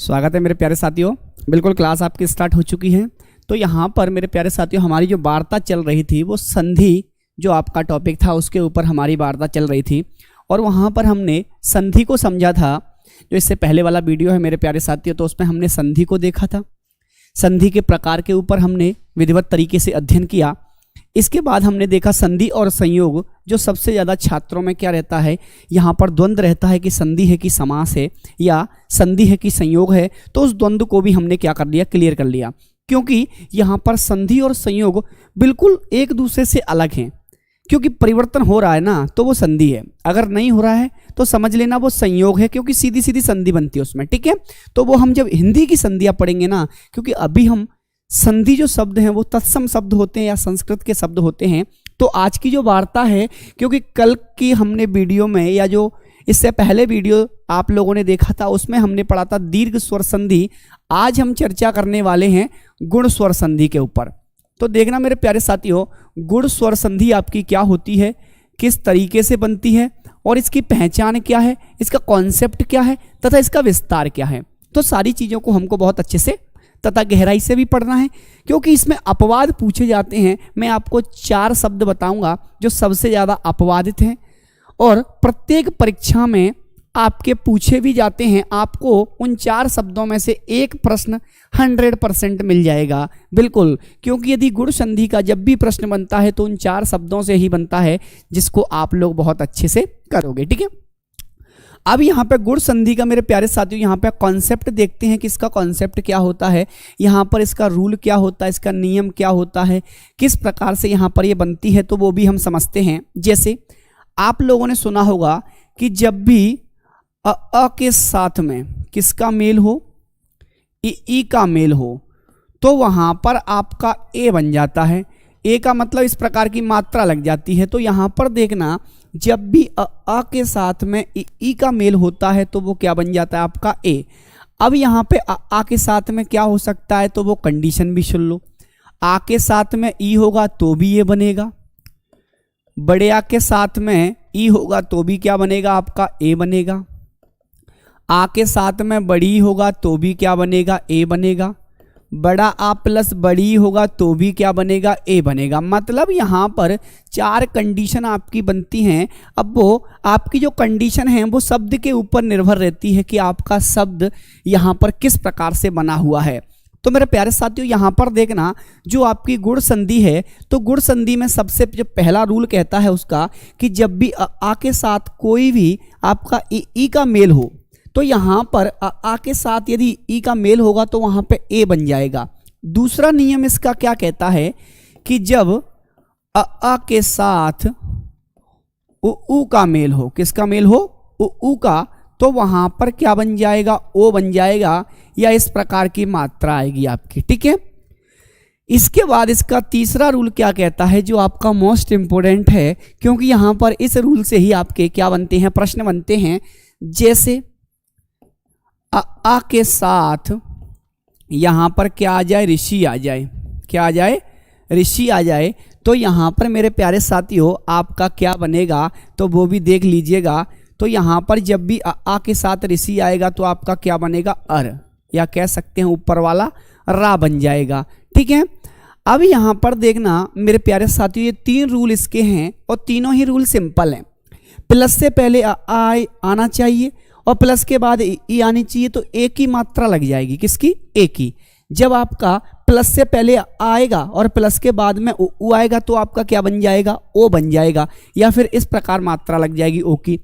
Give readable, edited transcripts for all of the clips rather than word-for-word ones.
स्वागत है मेरे प्यारे साथियों। बिल्कुल क्लास आपकी स्टार्ट हो चुकी है। तो यहाँ पर मेरे प्यारे साथियों हमारी जो वार्ता चल रही थी वो संधि जो आपका टॉपिक था उसके ऊपर हमारी वार्ता चल रही थी और वहाँ पर हमने संधि को समझा था। जो इससे पहले वाला वीडियो है मेरे प्यारे साथियों, तो उसमें हमने संधि को देखा था। संधि के प्रकार के ऊपर हमने विधिवत तरीके से अध्ययन किया। इसके बाद हमने देखा संधि और संयोग, जो सबसे ज़्यादा छात्रों में क्या रहता है, यहाँ पर द्वंद्व रहता है कि संधि है कि समास है या संधि है कि संयोग है। तो उस द्वंद्व को भी हमने क्या कर लिया, क्लियर कर लिया, क्योंकि यहाँ पर संधि और संयोग बिल्कुल एक दूसरे से अलग हैं। क्योंकि परिवर्तन हो रहा है ना तो वो संधि है, अगर नहीं हो रहा है तो समझ लेना वो संयोग है, क्योंकि सीधी सीधी संधि बनती है उसमें। ठीक है, तो वो हम जब हिंदी की संधियाँ पढ़ेंगे ना, क्योंकि अभी हम संधि जो शब्द हैं वो तत्सम शब्द होते हैं या संस्कृत के शब्द होते हैं। तो आज की जो वार्ता है, क्योंकि कल की हमने वीडियो में या जो इससे पहले वीडियो आप लोगों ने देखा था उसमें हमने पढ़ा था दीर्घ स्वर संधि। आज हम चर्चा करने वाले हैं गुण स्वर संधि के ऊपर। तो देखना मेरे प्यारे साथियों, गुण स्वर संधि आपकी क्या होती है, किस तरीके से बनती है और इसकी पहचान क्या है, इसका कॉन्सेप्ट क्या है तथा इसका विस्तार क्या है। तो सारी चीज़ों को हमको बहुत अच्छे से तथा गहराई से भी पढ़ना है, क्योंकि इसमें अपवाद पूछे जाते हैं। मैं आपको 4 शब्द बताऊंगा जो सबसे ज़्यादा अपवादित हैं और प्रत्येक परीक्षा में आपके पूछे भी जाते हैं। आपको उन 4 शब्दों में से एक प्रश्न 100% मिल जाएगा, बिल्कुल, क्योंकि यदि गुण संधि का जब भी प्रश्न बनता है तो उन 4 शब्दों से ही बनता है, जिसको आप लोग बहुत अच्छे से करोगे। ठीक है, अब यहाँ पे गुण संधि का मेरे प्यारे साथियों यहाँ पे कॉन्सेप्ट देखते हैं कि इसका कॉन्सेप्ट क्या होता है, यहाँ पर इसका रूल क्या होता है, इसका नियम क्या होता है, किस प्रकार से यहाँ पर ये बनती है, तो वो भी हम समझते हैं। जैसे आप लोगों ने सुना होगा कि जब भी अ के साथ में किसका मेल हो, ई का मेल हो, तो वहाँ पर आपका ए बन जाता है। ए का मतलब इस प्रकार की मात्रा लग जाती है। तो यहाँ पर देखना, जब भी अ के साथ में ई का मेल होता है तो वो क्या बन जाता है, आपका ए। अब यहाँ पे आ के साथ में क्या हो सकता है, तो वो कंडीशन भी सुन लो। आ के साथ में ई होगा तो भी ये बनेगा, बड़े आ के साथ में ई होगा तो भी क्या बनेगा, आपका ए बनेगा। आ के साथ में बड़ी होगा तो भी क्या बनेगा, ए बनेगा। बड़ा आ प्लस बड़ी होगा तो भी क्या बनेगा, ए बनेगा। मतलब यहाँ पर 4 कंडीशन आपकी बनती हैं। अब वो आपकी जो कंडीशन है वो शब्द के ऊपर निर्भर रहती है कि आपका शब्द यहाँ पर किस प्रकार से बना हुआ है। तो मेरे प्यारे साथियों यहाँ पर देखना, जो आपकी गुण संधि है, तो गुण संधि में सबसे जो पहला रूल कहता है उसका कि जब भी आ के साथ कोई भी आपका ई का मेल हो, तो यहाँ पर आ के साथ यदि ई का मेल होगा तो वहाँ पे ए बन जाएगा। दूसरा नियम इसका क्या कहता है कि जब आ के साथ उ का मेल हो, किसका मेल हो, उ का, तो वहाँ पर क्या बन जाएगा, ओ बन जाएगा, या इस प्रकार की मात्रा आएगी आपकी। ठीक है, इसके बाद इसका तीसरा रूल क्या कहता है, जो आपका मोस्ट इंपोर्टेंट है, क्योंकि यहाँ पर इस रूल से ही आपके क्या बनते हैं, प्रश्न बनते हैं। जैसे आ के साथ यहाँ पर क्या आ जाए, ऋषि आ जाए, क्या आ जाए, ऋषि आ जाए, तो यहाँ पर मेरे प्यारे साथियों आपका क्या बनेगा, तो वो भी देख लीजिएगा। तो यहाँ पर जब भी आ के साथ ऋषि आएगा तो आपका क्या बनेगा, अर, या कह सकते हैं ऊपर वाला रा बन जाएगा। ठीक है, अब यहाँ पर देखना मेरे प्यारे साथियों, ये 3 रूल इसके हैं और तीनों ही रूल सिंपल हैं। प्लस से पहले आना चाहिए और प्लस के बाद ई आनी चाहिए, तो एक ही मात्रा लग जाएगी, किसकी, एक ही। जब आपका प्लस से पहले आएगा और प्लस के बाद में उ आएगा तो आपका क्या बन जाएगा, ओ बन जाएगा, या फिर इस प्रकार मात्रा लग जाएगी ओ की।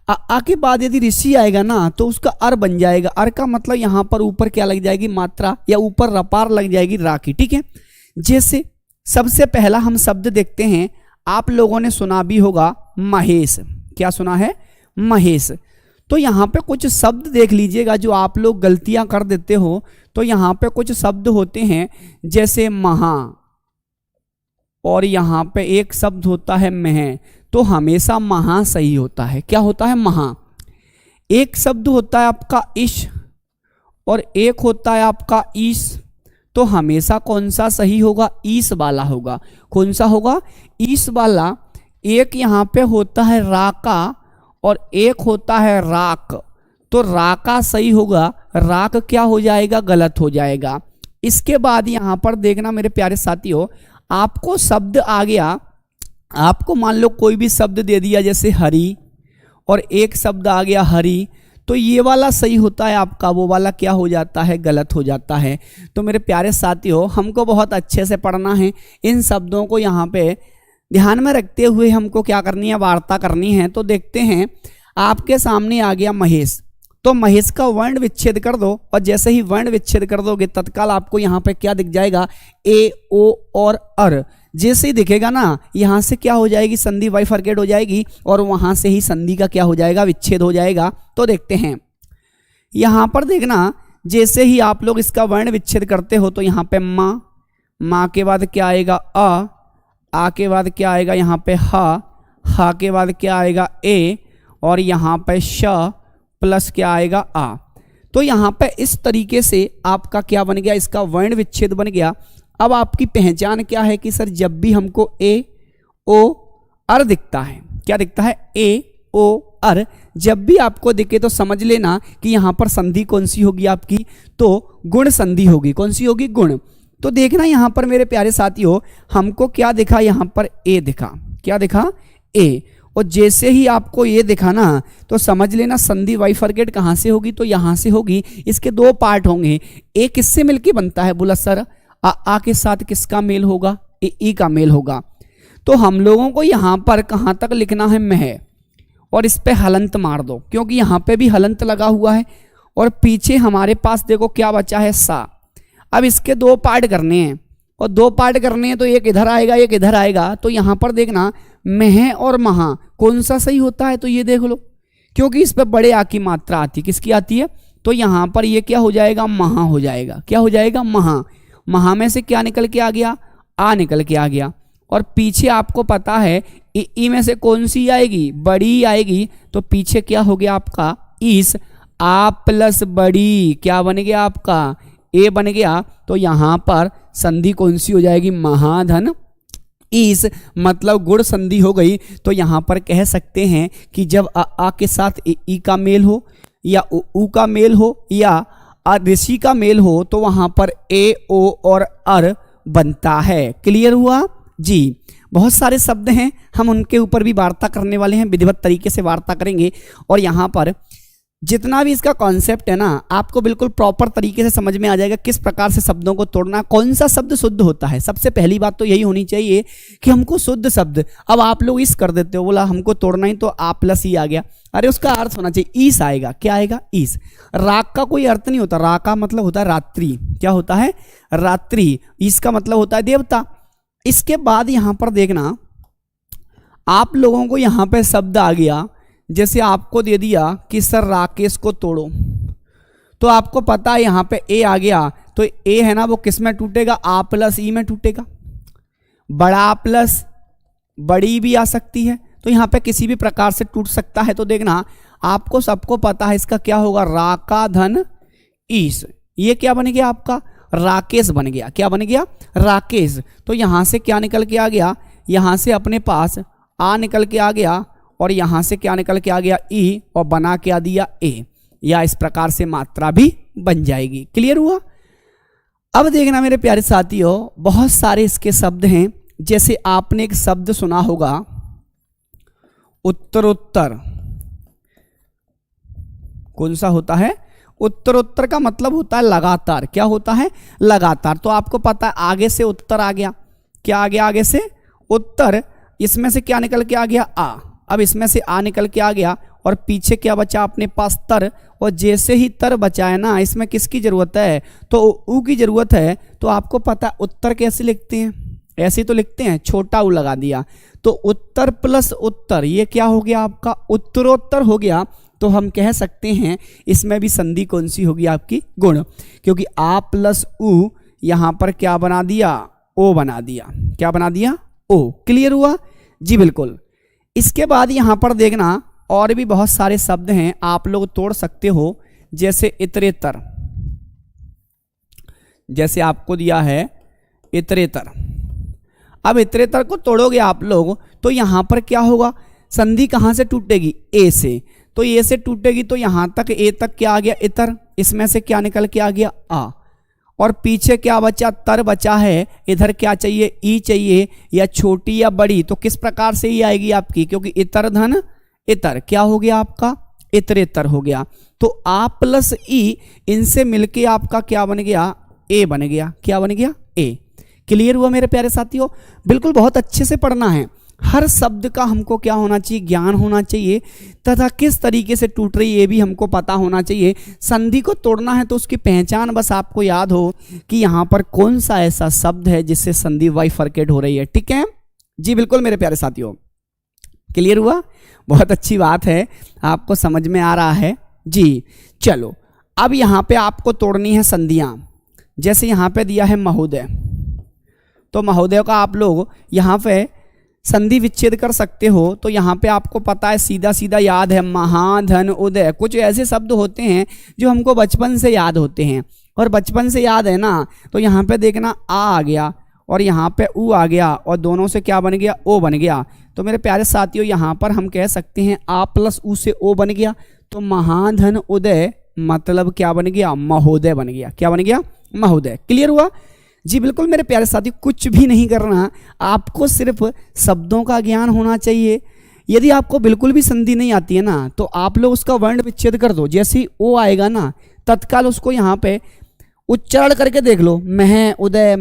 आ के बाद यदि ऋषि आएगा ना तो उसका अर बन जाएगा। अर का मतलब यहाँ पर ऊपर क्या लग जाएगी, मात्रा, या ऊपर रपार लग जाएगी, रा की। ठीक है, जैसे सबसे पहला हम शब्द देखते हैं, आप लोगों ने सुना भी होगा महेश। क्या सुना है, महेश। तो यहाँ पे कुछ शब्द देख लीजिएगा जो आप लोग गलतियां कर देते हो। तो यहाँ पे कुछ शब्द होते हैं जैसे महा, और यहाँ पे एक शब्द होता है मह, तो हमेशा महा सही होता है। क्या होता है, महा। एक शब्द होता है आपका इश और एक होता है आपका ईश, तो हमेशा कौन सा सही होगा, ईश वाला होगा। कौन सा होगा, ईश वाला। एक यहाँ पे होता है राका और एक होता है राक, तो राका सही होगा, राक क्या हो जाएगा, गलत हो जाएगा। इसके बाद यहाँ पर देखना मेरे प्यारे साथियों, आपको शब्द आ गया, आपको मान लो कोई भी शब्द दे दिया जैसे हरी, और एक शब्द आ गया हरी, तो ये वाला सही होता है आपका, वो वाला क्या हो जाता है, गलत हो जाता है। तो मेरे प्यारे साथियों, हमको बहुत अच्छे से पढ़ना है, इन शब्दों को यहाँ पे ध्यान में रखते हुए हमको क्या करनी है, वार्ता करनी है। तो देखते हैं, आपके सामने आ गया महेश, तो महेश का वर्ण विच्छेद कर दो, और जैसे ही वर्ण विच्छेद कर दोगे तत्काल आपको यहाँ पे क्या दिख जाएगा, ए, ओ और अर। जैसे ही दिखेगा ना, यहाँ से क्या हो जाएगी, संधि बाइफरकेट हो जाएगी, और वहां से ही संधि का क्या हो जाएगा, विच्छेद हो जाएगा। तो देखते हैं, यहाँ पर देखना, जैसे ही आप लोग इसका वर्ण विच्छेद करते हो तो यहाँ पे माँ, माँ के बाद क्या आएगा आ के बाद क्या आएगा यहाँ पे हा के बाद क्या आएगा ए, और यहाँ पे श प्लस क्या आएगा आ। तो यहाँ पे इस तरीके से आपका क्या बन गया, इसका वर्ण विच्छेद बन गया। अब आपकी पहचान क्या है कि सर जब भी हमको ए ओ अर दिखता है, क्या दिखता है, ए ओ अर, जब भी आपको दिखे तो समझ लेना कि यहाँ पर संधि कौन सी होगी आपकी, तो गुण संधि होगी। कौन सी होगी, गुण। तो देखना यहाँ पर मेरे प्यारे साथियों, हमको क्या दिखा, यहाँ पर ए दिखा, क्या दिखा, ए, और जैसे ही आपको ये दिखा ना, तो समझ लेना संधि बाइफरकेट कहाँ से होगी, तो यहाँ से होगी। इसके दो पार्ट होंगे, ए किससे मिलके बनता है, बोला सर आ के साथ किसका मेल होगा, ई का मेल होगा। तो हम लोगों को यहाँ पर कहाँ तक लिखना है, मह, और इस पे हलंत मार दो, क्योंकि यहाँ पे भी हलंत लगा हुआ है, और पीछे हमारे पास देखो क्या बचा है, सा। अब इसके दो पार्ट करने हैं, और दो पार्ट करने हैं, तो एक इधर आएगा एक इधर आएगा। तो यहाँ पर देखना, मह और महा कौन सा सही होता है, तो ये देख लो, क्योंकि इस पे बड़े आ की मात्रा आती है, किसकी आती है, तो यहाँ पर ये क्या हो जाएगा, महा हो जाएगा। क्या हो जाएगा, महा। महा में से क्या निकल के आ गया, आ निकल के आ गया, और पीछे आपको पता है ई में से कौन सी आएगी, बड़ी आएगी। तो पीछे क्या हो गया आपका, ईस, आ प्लस बड़ी क्या बन गया आपका, ए बन गया। तो यहाँ पर संधि कौन सी हो जाएगी, महाधन ईस, मतलब गुण संधि हो गई। तो यहाँ पर कह सकते हैं कि जब आ के साथ ई का मेल हो, या उ का मेल हो, या ऋषि का मेल हो, तो वहां पर ए ओ और अर बनता है। क्लियर हुआ जी। बहुत सारे शब्द हैं, हम उनके ऊपर भी वार्ता करने वाले हैं, विधिवत तरीके से वार्ता करेंगे। और यहाँ पर जितना भी इसका कॉन्सेप्ट है ना, आपको बिल्कुल प्रॉपर तरीके से समझ में आ जाएगा किस प्रकार से शब्दों को तोड़ना, कौन सा शब्द शुद्ध होता है। सबसे पहली बात तो यही होनी चाहिए कि हमको शुद्ध शब्द, अब आप लोग इस कर देते हो, बोला हमको तोड़ना ही तो आ प्लस ई आ गया, अरे उसका अर्थ होना चाहिए ईस आएगा। क्या आएगा, ईस। राग का कोई अर्थ नहीं होता, राग का मतलब होता है रात्रि। क्या होता है, रात्रि। ईस का मतलब होता है देवता। इसके बाद यहां पर देखना, आप लोगों को यहां पे शब्द आ गया, जैसे आपको दे दिया कि सर राकेश को तोड़ो, तो आपको पता है यहां पे ए आ गया, तो ए है ना वो किस में टूटेगा, आ प्लस ई में टूटेगा। बड़ा प्लस बड़ी भी आ सकती है, तो यहाँ पे किसी भी प्रकार से टूट सकता है। तो देखना, आपको सबको पता है इसका क्या होगा, राका धन ईस। ये क्या बन गया आपका, राकेश बन गया। क्या बन गया, राकेश। तो यहां से क्या निकल के आ गया, यहां से अपने पास आ निकल के आ गया, और यहां से क्या निकल के आ गया, ई, और बना क्या दिया, ए। या इस प्रकार से मात्रा भी बन जाएगी। क्लियर हुआ। अब देखना मेरे प्यारे साथियों, बहुत सारे इसके शब्द हैं। जैसे आपने एक शब्द सुना होगा उत्तरोत्तर, कौन सा होता है, उत्तरोत्तर का मतलब होता है लगातार। क्या होता है, लगातार। तो आपको पता है आगे से उत्तर आ गया, क्या आ गया, आगे से उत्तर, इसमें से क्या निकल के आ गया, आ। अब इसमें से आ निकल के आ गया, और पीछे क्या बचा अपने पास, तर। और जैसे ही तर बचा है ना, इसमें किसकी जरूरत है, तो ऊ की जरूरत है। तो आपको पता है उत्तर कैसे लिखते हैं, ऐसे तो लिखते हैं, छोटा ऊ लगा दिया। तो उत्तर प्लस उत्तर, ये क्या हो गया आपका, उत्तरोत्तर हो गया। तो हम कह सकते हैं इसमें भी संधि कौन सी होगी आपकी, गुण, क्योंकि आ प्लस ऊ यहां पर क्या बना दिया, ओ बना दिया। क्या बना दिया, ओ। क्लियर हुआ जी, बिल्कुल। इसके बाद यहां पर देखना, और भी बहुत सारे शब्द हैं, आप लोग तोड़ सकते हो। जैसे इतरेतर, जैसे आपको दिया है इतरेतर। अब इतरेतर को तोड़ोगे आप लोग, तो यहां पर क्या होगा, संधि कहां से टूटेगी, ए से। तो ए से टूटेगी तो यहां तक ए तक क्या आ गया इतर, इसमें से क्या निकल के आ गया आ, और पीछे क्या बचा तर बचा है, इधर क्या चाहिए ई चाहिए, या छोटी या बड़ी, तो किस प्रकार से ई आएगी आपकी, क्योंकि इतर धन इतर क्या हो गया आपका इतरेतर हो गया। तो आ प्लस ई इनसे मिलके आपका क्या बन गया ए बन गया, क्या बन गया ए। क्लियर हुआ मेरे प्यारे साथियों, बिल्कुल बहुत अच्छे से पढ़ना है, हर शब्द का हमको क्या होना चाहिए ज्ञान होना चाहिए, तथा किस तरीके से टूट रही ये भी हमको पता होना चाहिए। संधि को तोड़ना है तो उसकी पहचान बस आपको याद हो कि यहाँ पर कौन सा ऐसा शब्द है जिससे संधि बाइफरकेट हो रही है। ठीक है जी, बिल्कुल मेरे प्यारे साथियों, क्लियर हुआ, बहुत अच्छी बात है, आपको समझ में आ रहा है जी। चलो अब यहाँ पे आपको तोड़नी है संधियाँ, जैसे यहाँ पे दिया है महोदय, तो महोदय का आप लोग यहाँ पे संधि विच्छेद कर सकते हो। तो यहाँ पे आपको पता है सीधा सीधा याद है महाधन उदय, कुछ ऐसे शब्द होते हैं जो हमको बचपन से याद होते हैं, और बचपन से याद है ना, तो यहाँ पे देखना आ गया और यहाँ पे ऊ आ गया और दोनों से क्या बन गया ओ बन गया। तो मेरे प्यारे साथियों यहाँ पर हम कह सकते हैं आ प्लस ऊ से ओ बन गया, तो महाधन उदय मतलब क्या बन गया महोदय बन गया, क्या बन गया महोदय। क्लियर हुआ जी, बिल्कुल मेरे प्यारे साथी, कुछ भी नहीं करना, आपको सिर्फ शब्दों का ज्ञान होना चाहिए। यदि आपको बिल्कुल भी संधि नहीं आती है ना, तो आप लोग उसका वर्ण विच्छेद कर दो, जैसे ही ओ आएगा ना तत्काल उसको यहाँ पे उच्चारण करके देख लो, मह उदय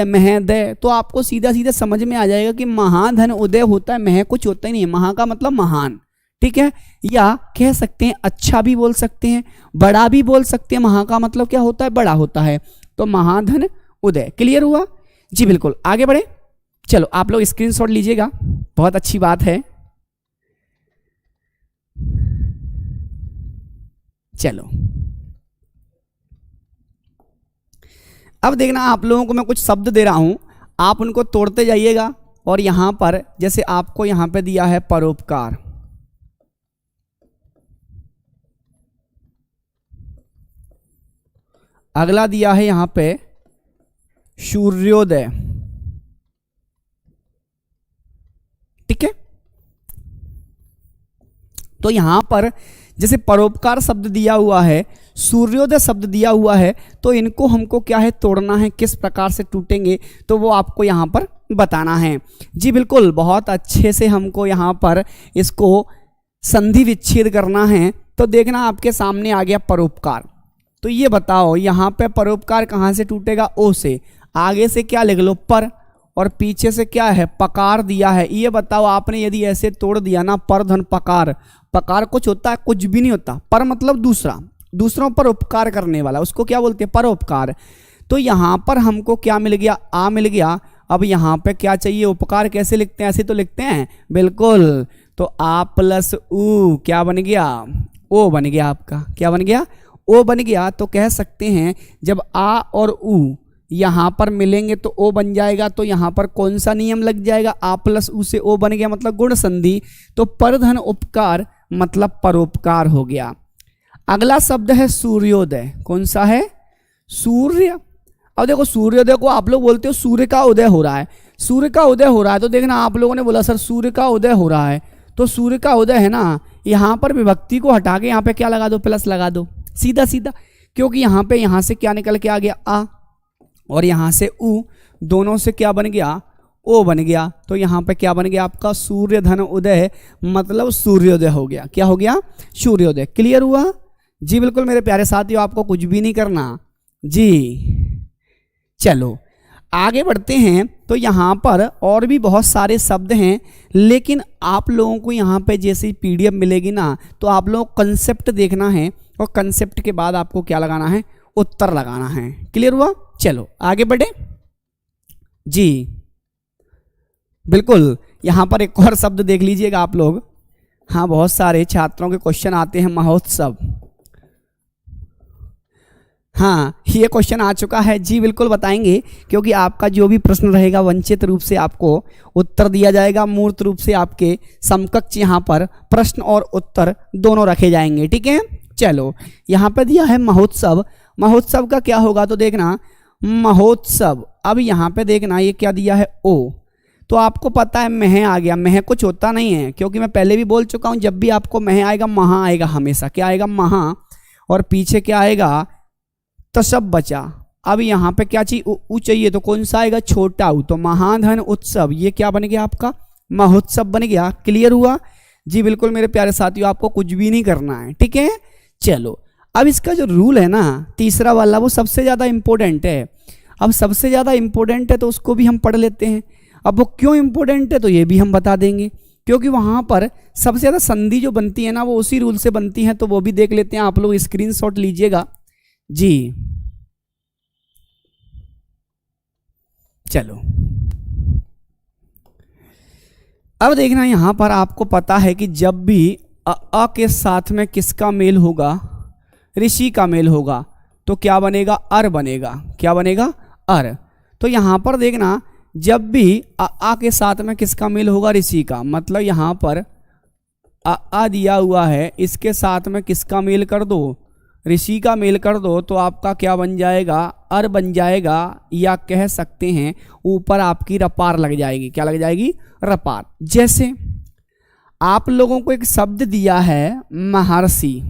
मह दय, तो आपको सीधा सीधा समझ में आ जाएगा कि महाधन उदय होता है, मह कुछ होता ही नहीं है, महा का मतलब महान। ठीक है, या कह सकते हैं अच्छा भी बोल सकते हैं, बड़ा भी बोल सकते हैं, महा का मतलब क्या होता है बड़ा होता है, तो महाधन उदय। क्लियर हुआ जी, बिल्कुल आगे बढ़े। चलो आप लोग स्क्रीनशॉट लीजिएगा, बहुत अच्छी बात है। चलो अब देखना, आप लोगों को मैं कुछ शब्द दे रहा हूं, आप उनको तोड़ते जाइएगा। और यहां पर जैसे आपको यहां पे दिया है परोपकार, अगला दिया है यहां पे सूर्योदय। ठीक है, तो यहां पर जैसे परोपकार शब्द दिया हुआ है, सूर्योदय शब्द दिया हुआ है, तो इनको हमको क्या है तोड़ना है, किस प्रकार से टूटेंगे तो वो आपको यहां पर बताना है जी। बिल्कुल बहुत अच्छे से हमको यहां पर इसको संधि विच्छेद करना है। तो देखना आपके सामने आ गया परोपकार, तो ये बताओ यहाँ पे परोपकार कहाँ से टूटेगा ओ से, आगे से क्या लिख लो पर, और पीछे से क्या है पकार दिया है। ये बताओ आपने यदि ऐसे तोड़ दिया ना पर धन पकार, पकार कुछ होता है कुछ भी नहीं होता, पर मतलब दूसरा, दूसरों पर उपकार करने वाला, उसको क्या बोलते हैं परोपकार। तो यहाँ पर हमको क्या मिल गया आ मिल गया। अब यहाँ पे क्या चाहिए उपकार कैसे लिखते हैं, ऐसे तो लिखते हैं बिल्कुल, तो आ प्लस ऊ क्या बन गया ओ बन गया आपका, क्या बन गया ओ बन गया। तो कह सकते हैं जब आ और ऊ यहाँ पर मिलेंगे तो ओ बन जाएगा, तो यहाँ पर कौन सा नियम लग जाएगा आ प्लस ऊ से ओ बन गया मतलब गुण संधि, तो परधन उपकार मतलब परोपकार हो गया। अगला शब्द है सूर्योदय, कौन सा है सूर्य। अब देखो सूर्योदय को आप लोग बोलते हो सूर्य का उदय हो रहा है, सूर्य का उदय हो रहा है, तो देखना आप लोगों ने बोला सर सूर्य का उदय हो रहा है, तो सूर्य का उदय है ना, यहाँ पर विभक्ति को हटा के यहाँ पे क्या लगा दो प्लस लगा दो सीधा सीधा, क्योंकि यहाँ पे यहाँ से क्या निकल के आ गया आ और यहाँ से ऊ, दोनों से क्या बन गया ओ बन गया, तो यहाँ पे क्या बन गया आपका सूर्य धन उदय मतलब सूर्योदय हो गया, क्या हो गया सूर्योदय। क्लियर हुआ जी, बिल्कुल मेरे प्यारे साथियों, आपको कुछ भी नहीं करना जी। चलो आगे बढ़ते हैं, तो यहाँ पर और भी बहुत सारे शब्द हैं, लेकिन आप लोगों को यहाँ पे जैसे पीडीएफ मिलेगी ना, तो आप लोगों को कंसेप्ट देखना है, और कंसेप्ट के बाद आपको क्या लगाना है उत्तर लगाना है। क्लियर हुआ, चलो आगे बढ़े जी। बिल्कुल यहाँ पर एक और शब्द देख लीजिएगा आप लोग, हाँ बहुत सारे छात्रों के क्वेश्चन आते हैं महोत्सव, हाँ ये क्वेश्चन आ चुका है जी, बिल्कुल बताएंगे, क्योंकि आपका जो भी प्रश्न रहेगा वंचित रूप से आपको उत्तर दिया जाएगा, मूर्त रूप से आपके समकक्ष यहाँ पर प्रश्न और उत्तर दोनों रखे जाएंगे। ठीक है, चलो यहाँ पे दिया है महोत्सव, महोत्सव का क्या होगा तो देखना महोत्सव, अब यहाँ पे देखना ये क्या दिया है ओ, तो आपको पता है मह आ गया, मह कुछ होता नहीं है, क्योंकि मैं पहले भी बोल चुका हूं जब भी आपको मह आएगा महा आएगा हमेशा। क्या आएगा? महा, और पीछे क्या आएगा? तसब बचा। अब यहाँ पे क्या चाहिए? उ चाहिए, तो कौन सा आएगा? छोटा उ। तो महाधन उत्सव, ये क्या बन गया आपका? महोत्सव बन गया। क्लियर हुआ जी? बिल्कुल मेरे प्यारे साथियों, आपको कुछ भी नहीं करना है, ठीक है। चलो अब इसका जो रूल है ना तीसरा वाला, वो सबसे ज़्यादा इंपॉर्टेंट है। अब सबसे ज़्यादा इंपॉर्टेंट है तो उसको भी हम पढ़ लेते हैं। अब वो क्यों इंपॉर्टेंट है तो ये भी हम बता देंगे, क्योंकि वहाँ पर सबसे ज़्यादा संधि जो बनती है ना वो उसी रूल से बनती है, तो वो भी देख लेते हैं। आप लोग स्क्रीनशॉट लीजिएगा जी। चलो अब देखना, यहां पर आपको पता है कि जब भी अ के साथ में किसका मेल होगा? ऋषि का मेल होगा, तो क्या बनेगा? अर बनेगा। क्या बनेगा? अर। तो यहां पर देखना, जब भी अ के साथ में किसका मेल होगा? ऋषि का। मतलब यहां पर अ दिया हुआ है, इसके साथ में किसका मेल कर दो? ऋषि का मेल कर दो, तो आपका क्या बन जाएगा? अर बन जाएगा, या कह सकते हैं ऊपर आपकी रपार लग जाएगी। क्या लग जाएगी? रपार। जैसे आप लोगों को एक शब्द दिया है महर्षि।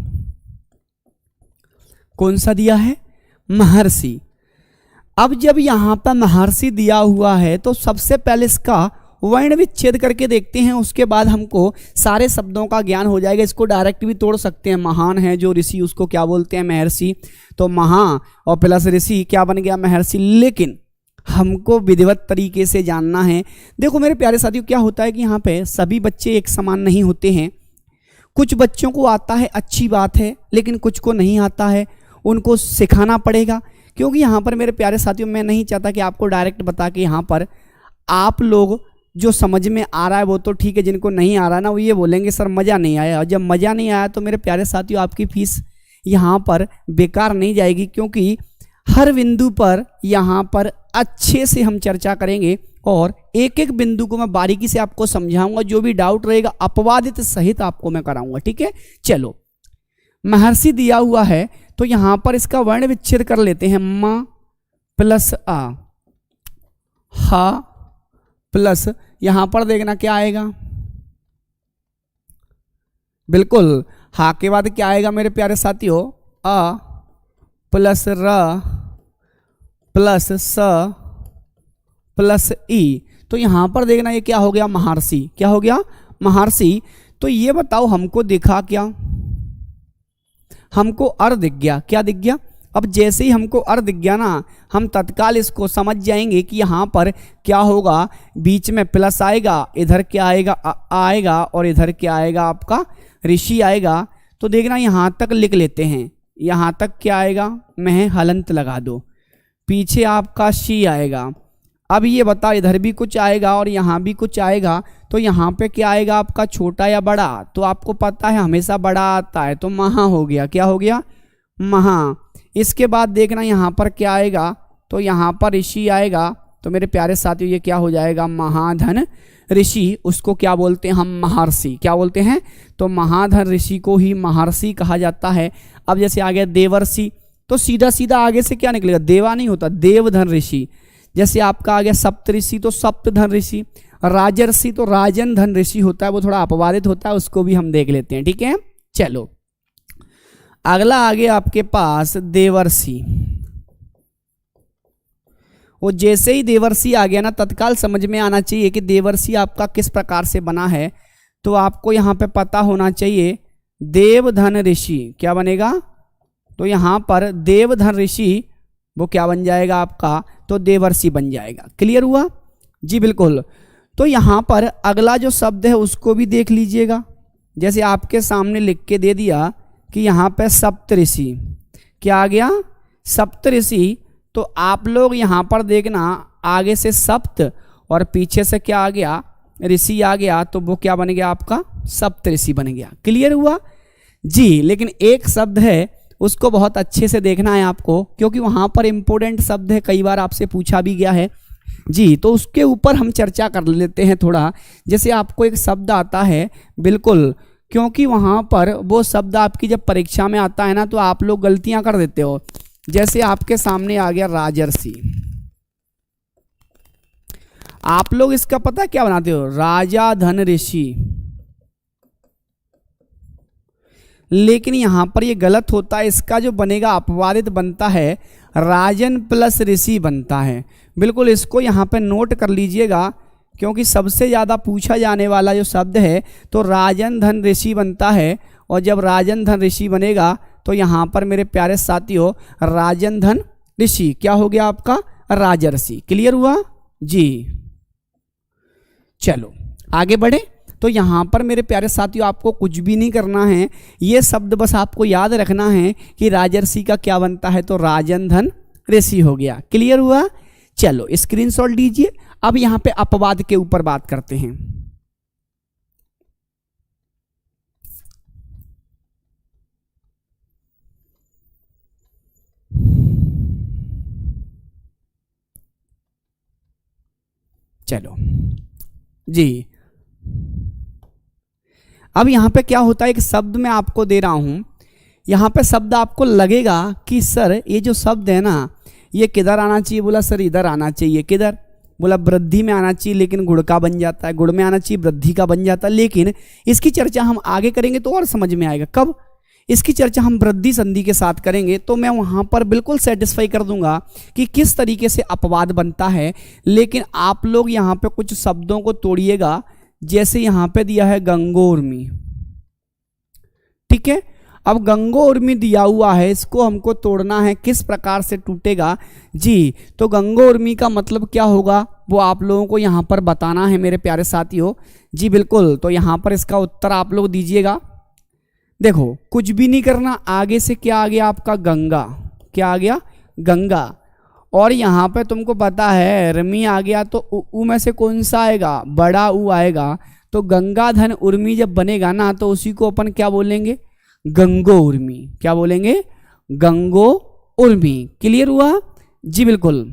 कौन सा दिया है? महर्षि। अब जब यहां पर महर्षि दिया हुआ है तो सबसे पहले इसका वर्ण विच्छेद करके देखते हैं, उसके बाद हमको सारे शब्दों का ज्ञान हो जाएगा। इसको डायरेक्ट भी तोड़ सकते हैं। महान है जो ऋषि, उसको क्या बोलते हैं? महर्षि। तो महा और प्लस ऋषि क्या बन गया? महर्षि। लेकिन हमको विधिवत तरीके से जानना है। देखो मेरे प्यारे साथियों, क्या होता है कि यहाँ पे सभी बच्चे एक समान नहीं होते हैं। कुछ बच्चों को आता है, अच्छी बात है, लेकिन कुछ को नहीं आता है, उनको सिखाना पड़ेगा। क्योंकि यहाँ पर मेरे प्यारे साथियों, मैं नहीं चाहता कि आपको डायरेक्ट बता के यहाँ पर आप लोग जो समझ में आ रहा है वो तो ठीक है, जिनको नहीं आ रहा ना वो ये बोलेंगे सर मज़ा नहीं आया। और जब मज़ा नहीं आया तो मेरे प्यारे साथियों आपकी फीस यहाँ पर बेकार नहीं जाएगी, क्योंकि हर बिंदु पर यहाँ पर अच्छे से हम चर्चा करेंगे और एक एक बिंदु को मैं बारीकी से आपको समझाऊंगा। जो भी डाउट रहेगा अपवादित सहित आपको मैं कराऊंगा, ठीक है। चलो महर्षि दिया हुआ है तो यहाँ पर इसका वर्ण विच्छेद कर लेते हैं। म प्लस आ, हा प्लस यहां पर देखना क्या आएगा? बिल्कुल हा के बाद क्या आएगा मेरे प्यारे साथियों? अ प्लस र प्लस स प्लस ई। तो यहां पर देखना ये क्या हो गया? महर्षि। क्या हो गया? महर्षि। तो ये बताओ हमको दिखा क्या? हमको अर दिख गया। क्या दिख गया? अब जैसे ही हमको अर दिख गया ना, हम तत्काल इसको समझ जाएंगे कि यहाँ पर क्या होगा। बीच में प्लस आएगा, इधर क्या आएगा? आएगा, और इधर क्या आएगा? आपका ऋषि आएगा। तो देखना यहाँ तक लिख लेते हैं। यहाँ तक क्या आएगा? मैं हलंत लगा दो, पीछे आपका शी आएगा। अब ये बता, इधर भी कुछ आएगा और यहाँ भी कुछ आएगा, तो यहाँ पे क्या आएगा आपका? छोटा या बड़ा? तो आपको पता है हमेशा बड़ा आता है, तो महा हो गया। क्या हो गया? महा। इसके बाद देखना यहाँ पर क्या आएगा? तो यहाँ पर ऋषि आएगा। तो मेरे प्यारे साथियों ये क्या हो जाएगा? महाधन ऋषि। उसको क्या बोलते हैं हम? महर्षि। क्या बोलते हैं? तो महाधन ऋषि को ही महर्षि कहा जाता है। अब जैसे आ गया देवर्षि, तो सीधा सीधा आगे से क्या निकलेगा? देवा नहीं होता, देवधन ऋषि। जैसे आपका आ गया सप्तऋषि, तो सप्तधन ऋषि। राजर्षि तो राजन धन ऋषि होता है, वो थोड़ा अपवादित होता है, उसको भी हम देख लेते हैं, ठीक है। चलो अगला आगे आपके पास देवर्षि। वो जैसे ही देवर्षि आ गया ना, तत्काल समझ में आना चाहिए कि देवर्षि आपका किस प्रकार से बना है। तो आपको यहाँ पे पता होना चाहिए देवधन ऋषि क्या बनेगा? तो यहाँ पर देवधन ऋषि वो क्या बन जाएगा आपका? तो देवर्षि बन जाएगा। क्लियर हुआ जी? बिल्कुल। तो यहाँ पर अगला जो शब्द है उसको भी देख लीजिएगा। जैसे आपके सामने लिख के दे दिया कि यहाँ पे सप्तऋषि। क्या आ गया? सप्तऋषि। तो आप लोग यहाँ पर देखना, आगे से सप्त और पीछे से क्या आ गया? ऋषि आ गया, तो वो क्या बन गया आपका? सप्तऋषि बन गया। क्लियर हुआ जी? लेकिन एक शब्द है उसको बहुत अच्छे से देखना है आपको, क्योंकि वहाँ पर इंपॉर्टेंट शब्द है, कई बार आपसे पूछा भी गया है जी। तो उसके ऊपर हम चर्चा कर लेते हैं थोड़ा। जैसे आपको एक शब्द आता है, बिल्कुल, क्योंकि वहाँ पर वो शब्द आपकी जब परीक्षा में आता है ना तो आप लोग गलतियाँ कर देते हो। जैसे आपके सामने आ गया राजर्षि। आप लोग इसका पता क्या बनाते हो, राजा धन ऋषि, लेकिन यहां पर ये गलत होता है। इसका जो बनेगा अपवादित बनता है राजन प्लस ऋषि बनता है। बिल्कुल इसको यहां पे नोट कर लीजिएगा, क्योंकि सबसे ज़्यादा पूछा जाने वाला जो शब्द है तो राजन धन ऋषि बनता है। और जब राजन धन ऋषि बनेगा तो यहाँ पर मेरे प्यारे साथियों राजन धन ऋषि क्या हो गया आपका, राजर्षि। क्लियर हुआ जी। चलो आगे बढ़े। तो यहाँ पर मेरे प्यारे साथियों आपको कुछ भी नहीं करना है, ये शब्द बस आपको याद रखना है कि राजर्षि का क्या बनता है, तो राजन धन ऋषि हो गया। क्लियर हुआ। चलो स्क्रीनशॉट लीजिए। अब यहाँ पे अपवाद के ऊपर बात करते हैं। चलो जी, अब यहाँ पे क्या होता है, एक शब्द मैं आपको दे रहा हूं, यहाँ पे शब्द आपको लगेगा कि सर ये जो शब्द है ना ये किधर आना चाहिए, बोला सर इधर आना चाहिए। किधर, बोला वृद्धि में आना चाहिए, लेकिन गुड़ का बन जाता है। गुड़ में आना चाहिए, वृद्धि का बन जाता है। लेकिन इसकी चर्चा हम आगे करेंगे तो और समझ में आएगा। कब, इसकी चर्चा हम वृद्धि संधि के साथ करेंगे तो मैं वहाँ पर बिल्कुल सेटिस्फाई कर दूंगा कि किस तरीके से अपवाद बनता है। लेकिन आप लोग यहाँ पे कुछ शब्दों को तोड़िएगा, जैसे यहाँ पे दिया है गंगोर्मी, ठीक है। अब गंगोर्मी दिया हुआ है, इसको हमको तोड़ना है, किस प्रकार से टूटेगा जी। तो गंगोर्मी का मतलब क्या होगा वो आप लोगों को यहाँ पर बताना है मेरे प्यारे साथियों जी। बिल्कुल, तो यहाँ पर इसका उत्तर आप लोग दीजिएगा। देखो कुछ भी नहीं करना, आगे से क्या आ गया आपका गंगा, क्या आ गया गंगा। और यहाँ पे तुमको पता है रमी आ गया तो उ में से कौन सा आएगा, बड़ा उ आएगा। तो गंगा धन उर्मी जब बनेगा ना तो उसी को अपन क्या बोलेंगे, गंगो उर्मी। क्या बोलेंगे, गंगो उर्मी। क्लियर हुआ जी। बिल्कुल,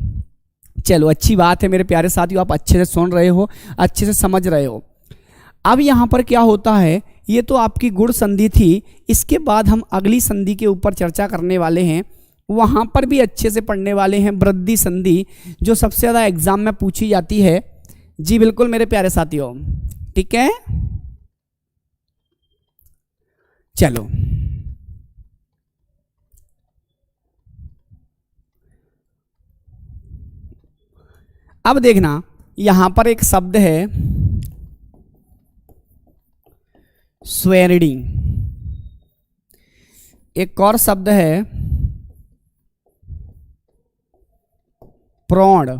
चलो अच्छी बात है मेरे प्यारे साथियों, आप अच्छे से सुन रहे हो, अच्छे से समझ रहे हो। अब यहाँ पर क्या होता है, ये तो आपकी गुण संधि थी। इसके बाद हम अगली संधि के ऊपर चर्चा करने वाले हैं, वहाँ पर भी अच्छे से पढ़ने वाले हैं वृद्धि संधि, जो सबसे ज़्यादा एग्जाम में पूछी जाती है जी। बिल्कुल मेरे प्यारे साथियों, ठीक है। चलो अब देखना, यहां पर एक शब्द है स्वेरणी, एक और शब्द है प्रोण,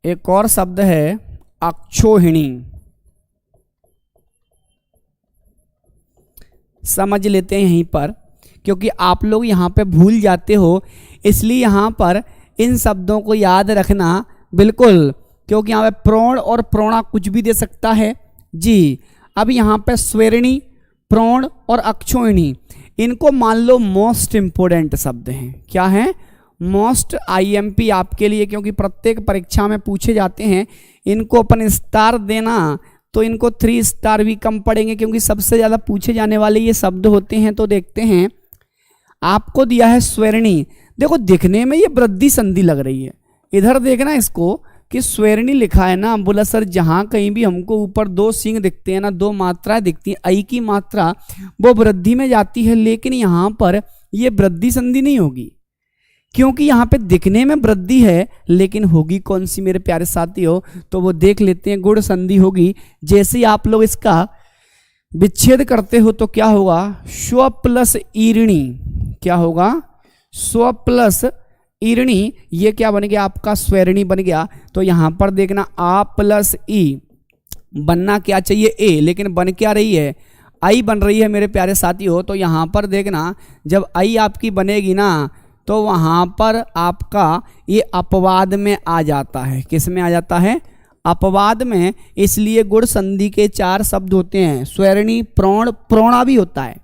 एक और शब्द है अक्षोहिणी। समझ लेते हैं यहीं पर, क्योंकि आप लोग यहाँ पे भूल जाते हो, इसलिए यहाँ पर इन शब्दों को याद रखना बिल्कुल, क्योंकि यहाँ पे प्रोण और प्रोणा कुछ भी दे सकता है जी। अब यहाँ पे स्वेरणी, प्रोण और अक्षोहिणी, इनको मान लो मोस्ट इंपोर्टेंट शब्द हैं। क्या है, मोस्ट आईएमपी आपके लिए, क्योंकि प्रत्येक परीक्षा में पूछे जाते हैं। इनको अपन स्टार देना तो इनको 3 स्टार भी कम पड़ेंगे, क्योंकि सबसे ज़्यादा पूछे जाने वाले ये शब्द होते हैं। तो देखते हैं, आपको दिया है स्वेरणी। देखो दिखने में ये वृद्धि संधि लग रही है, इधर देखना इसको कि स्वेरणी लिखा है ना, बोला सर जहाँ कहीं भी हमको ऊपर 2 सिंह दिखते हैं ना, 2 मात्राएं दिखती हैं, आई की मात्रा वो वृद्धि में जाती है। लेकिन यहाँ पर ये वृद्धि संधि नहीं होगी, क्योंकि यहाँ पे दिखने में वृद्धि है, लेकिन होगी कौन सी मेरे प्यारे साथियों, तो वो देख लेते हैं, गुण संधि होगी। जैसे ही आप लोग इसका विच्छेद करते हो तो क्या होगा, स्व प्लस ईरणी, क्या होगा, स्व प्लस ईरणी, ये क्या बन गया आपका स्वेरणी बन गया। तो यहाँ पर देखना आ प्लस ई, बनना क्या चाहिए ए, लेकिन बन क्या रही है, आई बन रही है मेरे प्यारे साथियों। तो यहाँ पर देखना, जब आई आपकी बनेगी ना तो वहाँ पर आपका ये अपवाद में आ जाता है। किस में आ जाता है, अपवाद में। इसलिए गुण संधि के 4 शब्द होते हैं, स्वेरणी, प्रोण, प्रोणा भी होता है,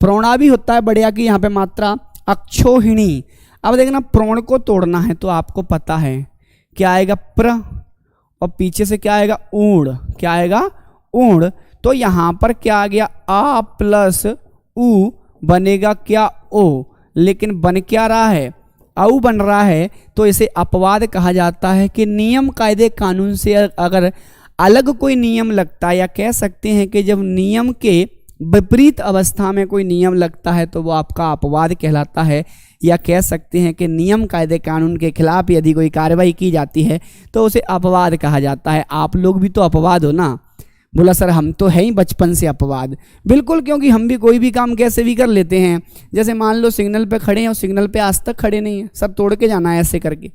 प्रोणा भी होता है बढ़िया की यहाँ पे मात्रा, अक्षोहिणी। अब देखना प्रोण को तोड़ना है तो आपको पता है क्या आएगा, प्र, और पीछे से क्या आएगा, ऊण, क्या आएगा, ऊण। तो यहाँ पर क्या आ गया, आ प्लस उ बनेगा क्या, ओ, लेकिन बन क्या रहा है, औ बन रहा है तो इसे अपवाद कहा जाता है कि नियम कायदे कानून से अगर अलग कोई नियम लगता है, या कह सकते हैं कि जब नियम के विपरीत अवस्था में कोई नियम लगता है तो वो आपका अपवाद कहलाता है, या कह सकते हैं कि नियम कायदे कानून के खिलाफ यदि कोई कार्रवाई की जाती है तो उसे अपवाद कहा जाता है। आप लोग भी तो अपवाद हो ना। बोला सर हम तो है ही बचपन से अपवाद। बिल्कुल, क्योंकि हम भी कोई भी काम कैसे भी कर लेते हैं। जैसे मान लो सिग्नल पे खड़े हैं और सिग्नल पे आज तक खड़े नहीं हैं, सब तोड़ के जाना है ऐसे करके,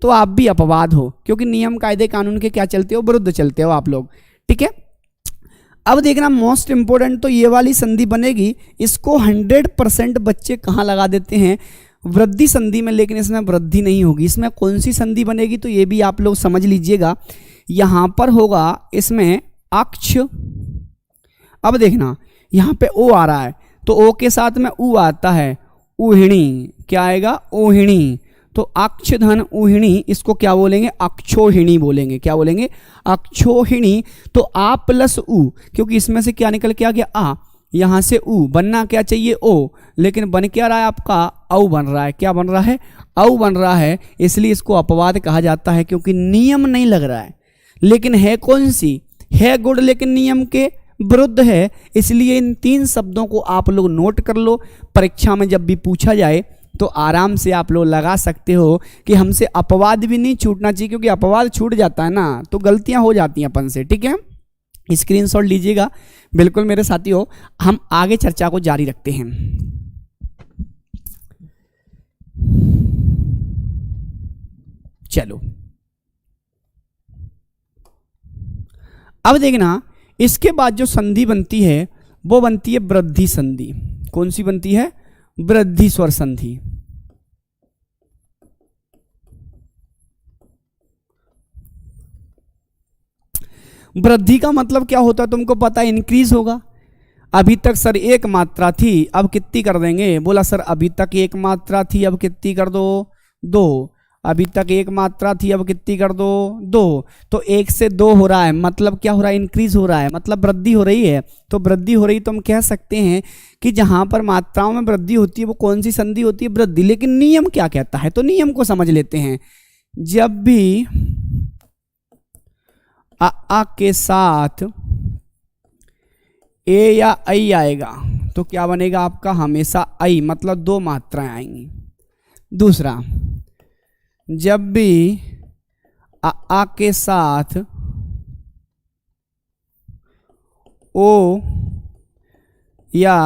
तो आप भी अपवाद हो, क्योंकि नियम कायदे कानून के क्या चलते हो, विरुद्ध चलते हो आप लोग। ठीक है, अब देखना मोस्ट इंपोर्टेंट तो ये वाली संधि बनेगी, इसको 100% बच्चे कहाँ लगा देते हैं, वृद्धि संधि में, लेकिन इसमें वृद्धि नहीं होगी। इसमें कौन सी संधि बनेगी तो ये भी आप लोग समझ लीजिएगा। यहाँ पर होगा इसमें अक्ष। अब देखना यहाँ पे ओ आ रहा है तो ओ के साथ में ऊ आता है, ऊहिणी। क्या आएगा, ऊहिणी। तो अक्ष धन ऊहिणी, इसको क्या बोलेंगे, अक्षोहिणी बोलेंगे। क्या बोलेंगे, अक्षोहिणी। तो आ प्लस ऊ, क्योंकि इसमें से क्या निकल के आ गया, आ, यहाँ से ऊ, बनना क्या चाहिए ओ, लेकिन बन क्या रहा है आपका, औ बन रहा है। क्या बन रहा है, औ बन रहा है, इसलिए इसको अपवाद कहा जाता है, क्योंकि नियम नहीं लग रहा है। लेकिन है कौन सी, है गुण लेकिन नियम के विरुद्ध है। इसलिए इन 3 शब्दों को आप लोग नोट कर लो, परीक्षा में जब भी पूछा जाए तो आराम से आप लोग लगा सकते हो कि हमसे अपवाद भी नहीं छूटना चाहिए, क्योंकि अपवाद छूट जाता है ना तो गलतियां हो जाती हैं अपन से। ठीक है, स्क्रीनशॉट लीजिएगा। बिल्कुल मेरे साथियों, हम आगे चर्चा को जारी रखते हैं। चलो अब देखना, इसके बाद जो संधि बनती है वो बनती है वृद्धि संधि। कौन सी बनती है, वृद्धि स्वर संधि। वृद्धि का मतलब क्या होता है तुमको पता है, इंक्रीज होगा। अभी तक सर 1 मात्रा थी, अब कितनी कर देंगे। बोला सर अभी तक 1 मात्रा थी, अब कितनी कर दो, 2। अभी तक 1 मात्रा थी, अब कितनी कर दो, 2। तो 1 से 2 हो रहा है, मतलब क्या हो रहा है, इंक्रीज हो रहा है, मतलब वृद्धि हो रही है। तो वृद्धि हो रही तो हम कह सकते हैं कि जहां पर मात्राओं में वृद्धि होती है वो कौन सी संधि होती है, वृद्धि। लेकिन नियम क्या कहता है, तो नियम को समझ लेते हैं। जब भी आ के साथ ए या आई आएगा तो क्या बनेगा आपका, हमेशा आई, मतलब 2 मात्राएं आएंगी। दूसरा, जब भी आ के साथ ओ या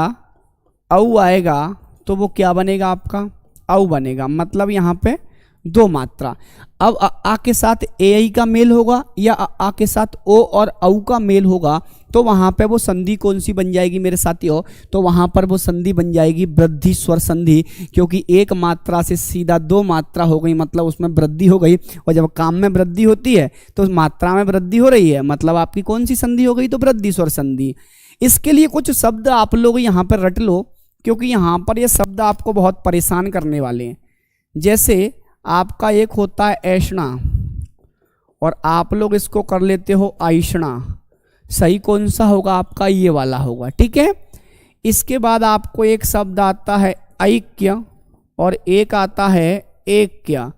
औ आएगा तो वो क्या बनेगा आपका, औ बनेगा, मतलब यहाँ पे 2 मात्रा। अब आ के साथ ए आई का मेल होगा या आ के साथ ओ और औ का मेल होगा तो वहां पे वो संधि कौन सी बन जाएगी मेरे साथियों, तो वहां पर वो संधि बन जाएगी वृद्धि स्वर संधि। क्योंकि 1 मात्रा से सीधा 2 मात्रा हो गई, मतलब उसमें वृद्धि हो गई। और जब काम में वृद्धि होती है तो मात्रा में वृद्धि हो रही है, मतलब आपकी कौन सी संधि हो गई, तो वृद्धि स्वर संधि। इसके लिए कुछ शब्द आप लोग यहाँ पर रट लो, क्योंकि यहाँ पर ये शब्द आपको बहुत परेशान करने वाले हैं। जैसे आपका एक होता है ऐषणा और आप लोग इसको कर लेते हो आइषणा। सही कौन सा होगा आपका, ये वाला होगा। ठीक है, इसके बाद आपको एक शब्द आता है ऐक्य और एक आता है ऐक्य,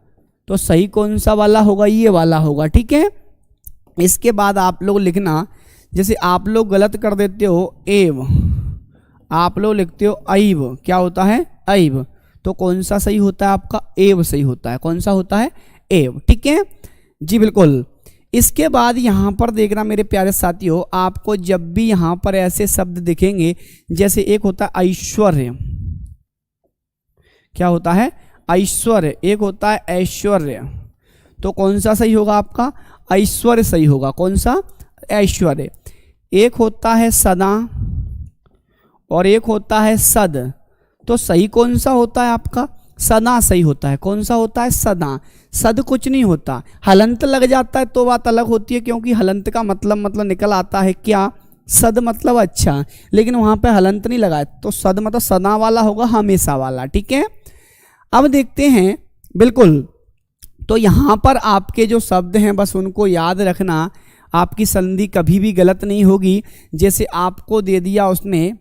तो सही कौन सा वाला होगा, ये वाला होगा। ठीक है, इसके बाद आप लोग लिखना, जैसे आप लोग गलत कर देते हो एव, आप लोग लिखते हो ऐव। क्या होता है, ऐव, तो कौन सा सही होता है आपका, एव सही होता है। कौन सा होता है, एव। ठीक है जी, बिल्कुल। इसके बाद यहाँ पर देखना मेरे प्यारे साथियों, आपको जब भी यहाँ पर ऐसे शब्द दिखेंगे, जैसे एक होता है ऐश्वर्य, क्या होता है, ऐश्वर्य, एक होता है ऐश्वर्य, तो कौन सा सही होगा आपका, ऐश्वर्य सही होगा। कौन सा, ऐश्वर्य। एक होता है सदा और एक होता है सद, तो सही कौन सा होता है आपका, सदा सही होता है। कौन सा होता है, सदा। सद कुछ नहीं होता, हलंत लग जाता है तो बात अलग होती है, क्योंकि हलंत का मतलब निकल आता है क्या, सद मतलब अच्छा, लेकिन वहां पे हलंत नहीं लगा है, तो सद मतलब सदा वाला होगा, हमेशा वाला। ठीक है, अब देखते हैं। बिल्कुल, तो यहां पर आपके जो शब्द हैं बस उनको याद रखना, आपकी संधि कभी भी गलत नहीं होगी। जैसे आपको दे दिया उसने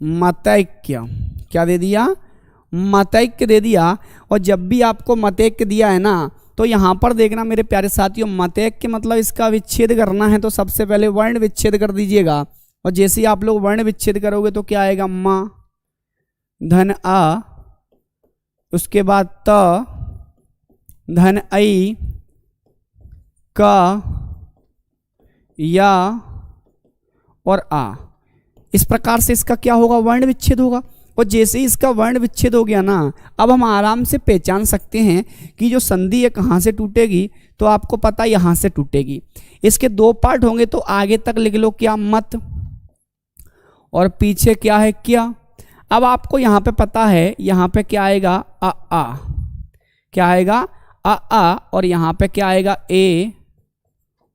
मतैक्य, क्या दे दिया, मतैक्य दे दिया। और जब भी आपको मतैक्य दिया है ना, तो यहाँ पर देखना मेरे प्यारे साथियों, मतैक्य मतलब इसका विच्छेद करना है, तो सबसे पहले वर्ण विच्छेद कर दीजिएगा। और जैसे ही आप लोग वर्ण विच्छेद करोगे तो क्या आएगा, म धन आ, उसके बाद त धन आई, क या और आ। इस प्रकार से इसका क्या होगा, वर्ण विच्छेद होगा। और जैसे ही इसका वर्ण विच्छेद हो गया ना, अब हम आराम से पहचान सकते हैं कि जो संधि है कहाँ से टूटेगी, तो आपको पता यहाँ से टूटेगी। इसके दो पार्ट होंगे, तो आगे तक लिख लो क्या, मत, और पीछे क्या है, क्या। अब आपको यहाँ पे पता है, यहाँ पे क्या आएगा, आ, क्या आएगा, आ, और यहाँ पे क्या आएगा, ए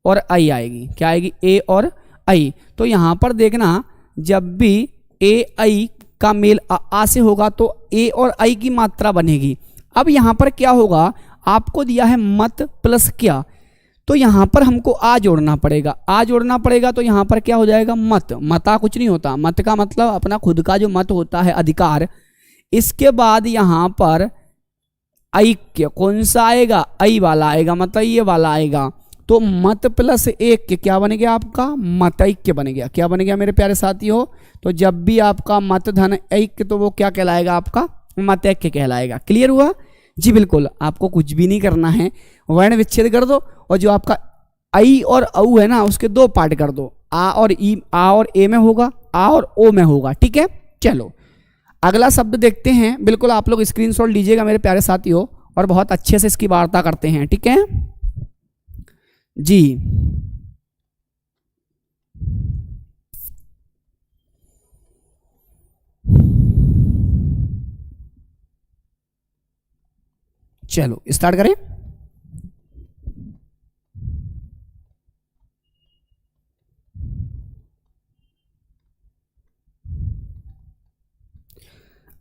और आई आएगी, क्या आएगी, ए और आई। तो यहाँ पर देखना, जब भी ए आई का मेल आ से होगा तो ए और आई की मात्रा बनेगी। अब यहाँ पर क्या होगा, आपको दिया है मत प्लस क्या, तो यहाँ पर हमको आ जोड़ना पड़ेगा, आ जोड़ना पड़ेगा। तो यहाँ पर क्या हो जाएगा, मत, मता कुछ नहीं होता, मत का मतलब अपना खुद का जो मत होता है, अधिकार। इसके बाद यहाँ पर ऐक्य कौन सा आएगा, आई वाला आएगा, मतलब ये वाला आएगा। तो मत प्लस एक क्या बन गया आपका, मतैक्य बन गया। क्या बन गया मेरे प्यारे साथियों, तो जब भी आपका मत धन ऐक्य, तो वो क्या कहलाएगा, आपका मतैक्य कहलाएगा। क्लियर हुआ जी, बिल्कुल। आपको कुछ भी नहीं करना है, वर्ण विच्छेद कर दो, और जो आपका आई और औ है ना, उसके दो पार्ट कर दो, आ और ई, आ और ए में होगा, आ और ओ में होगा। ठीक है, चलो अगला शब्द देखते हैं। बिल्कुल आप लोग स्क्रीनशॉट लीजिएगा मेरे प्यारे साथियों, और बहुत अच्छे से इसकी वार्ता करते हैं। ठीक है जी, चलो स्टार्ट करें।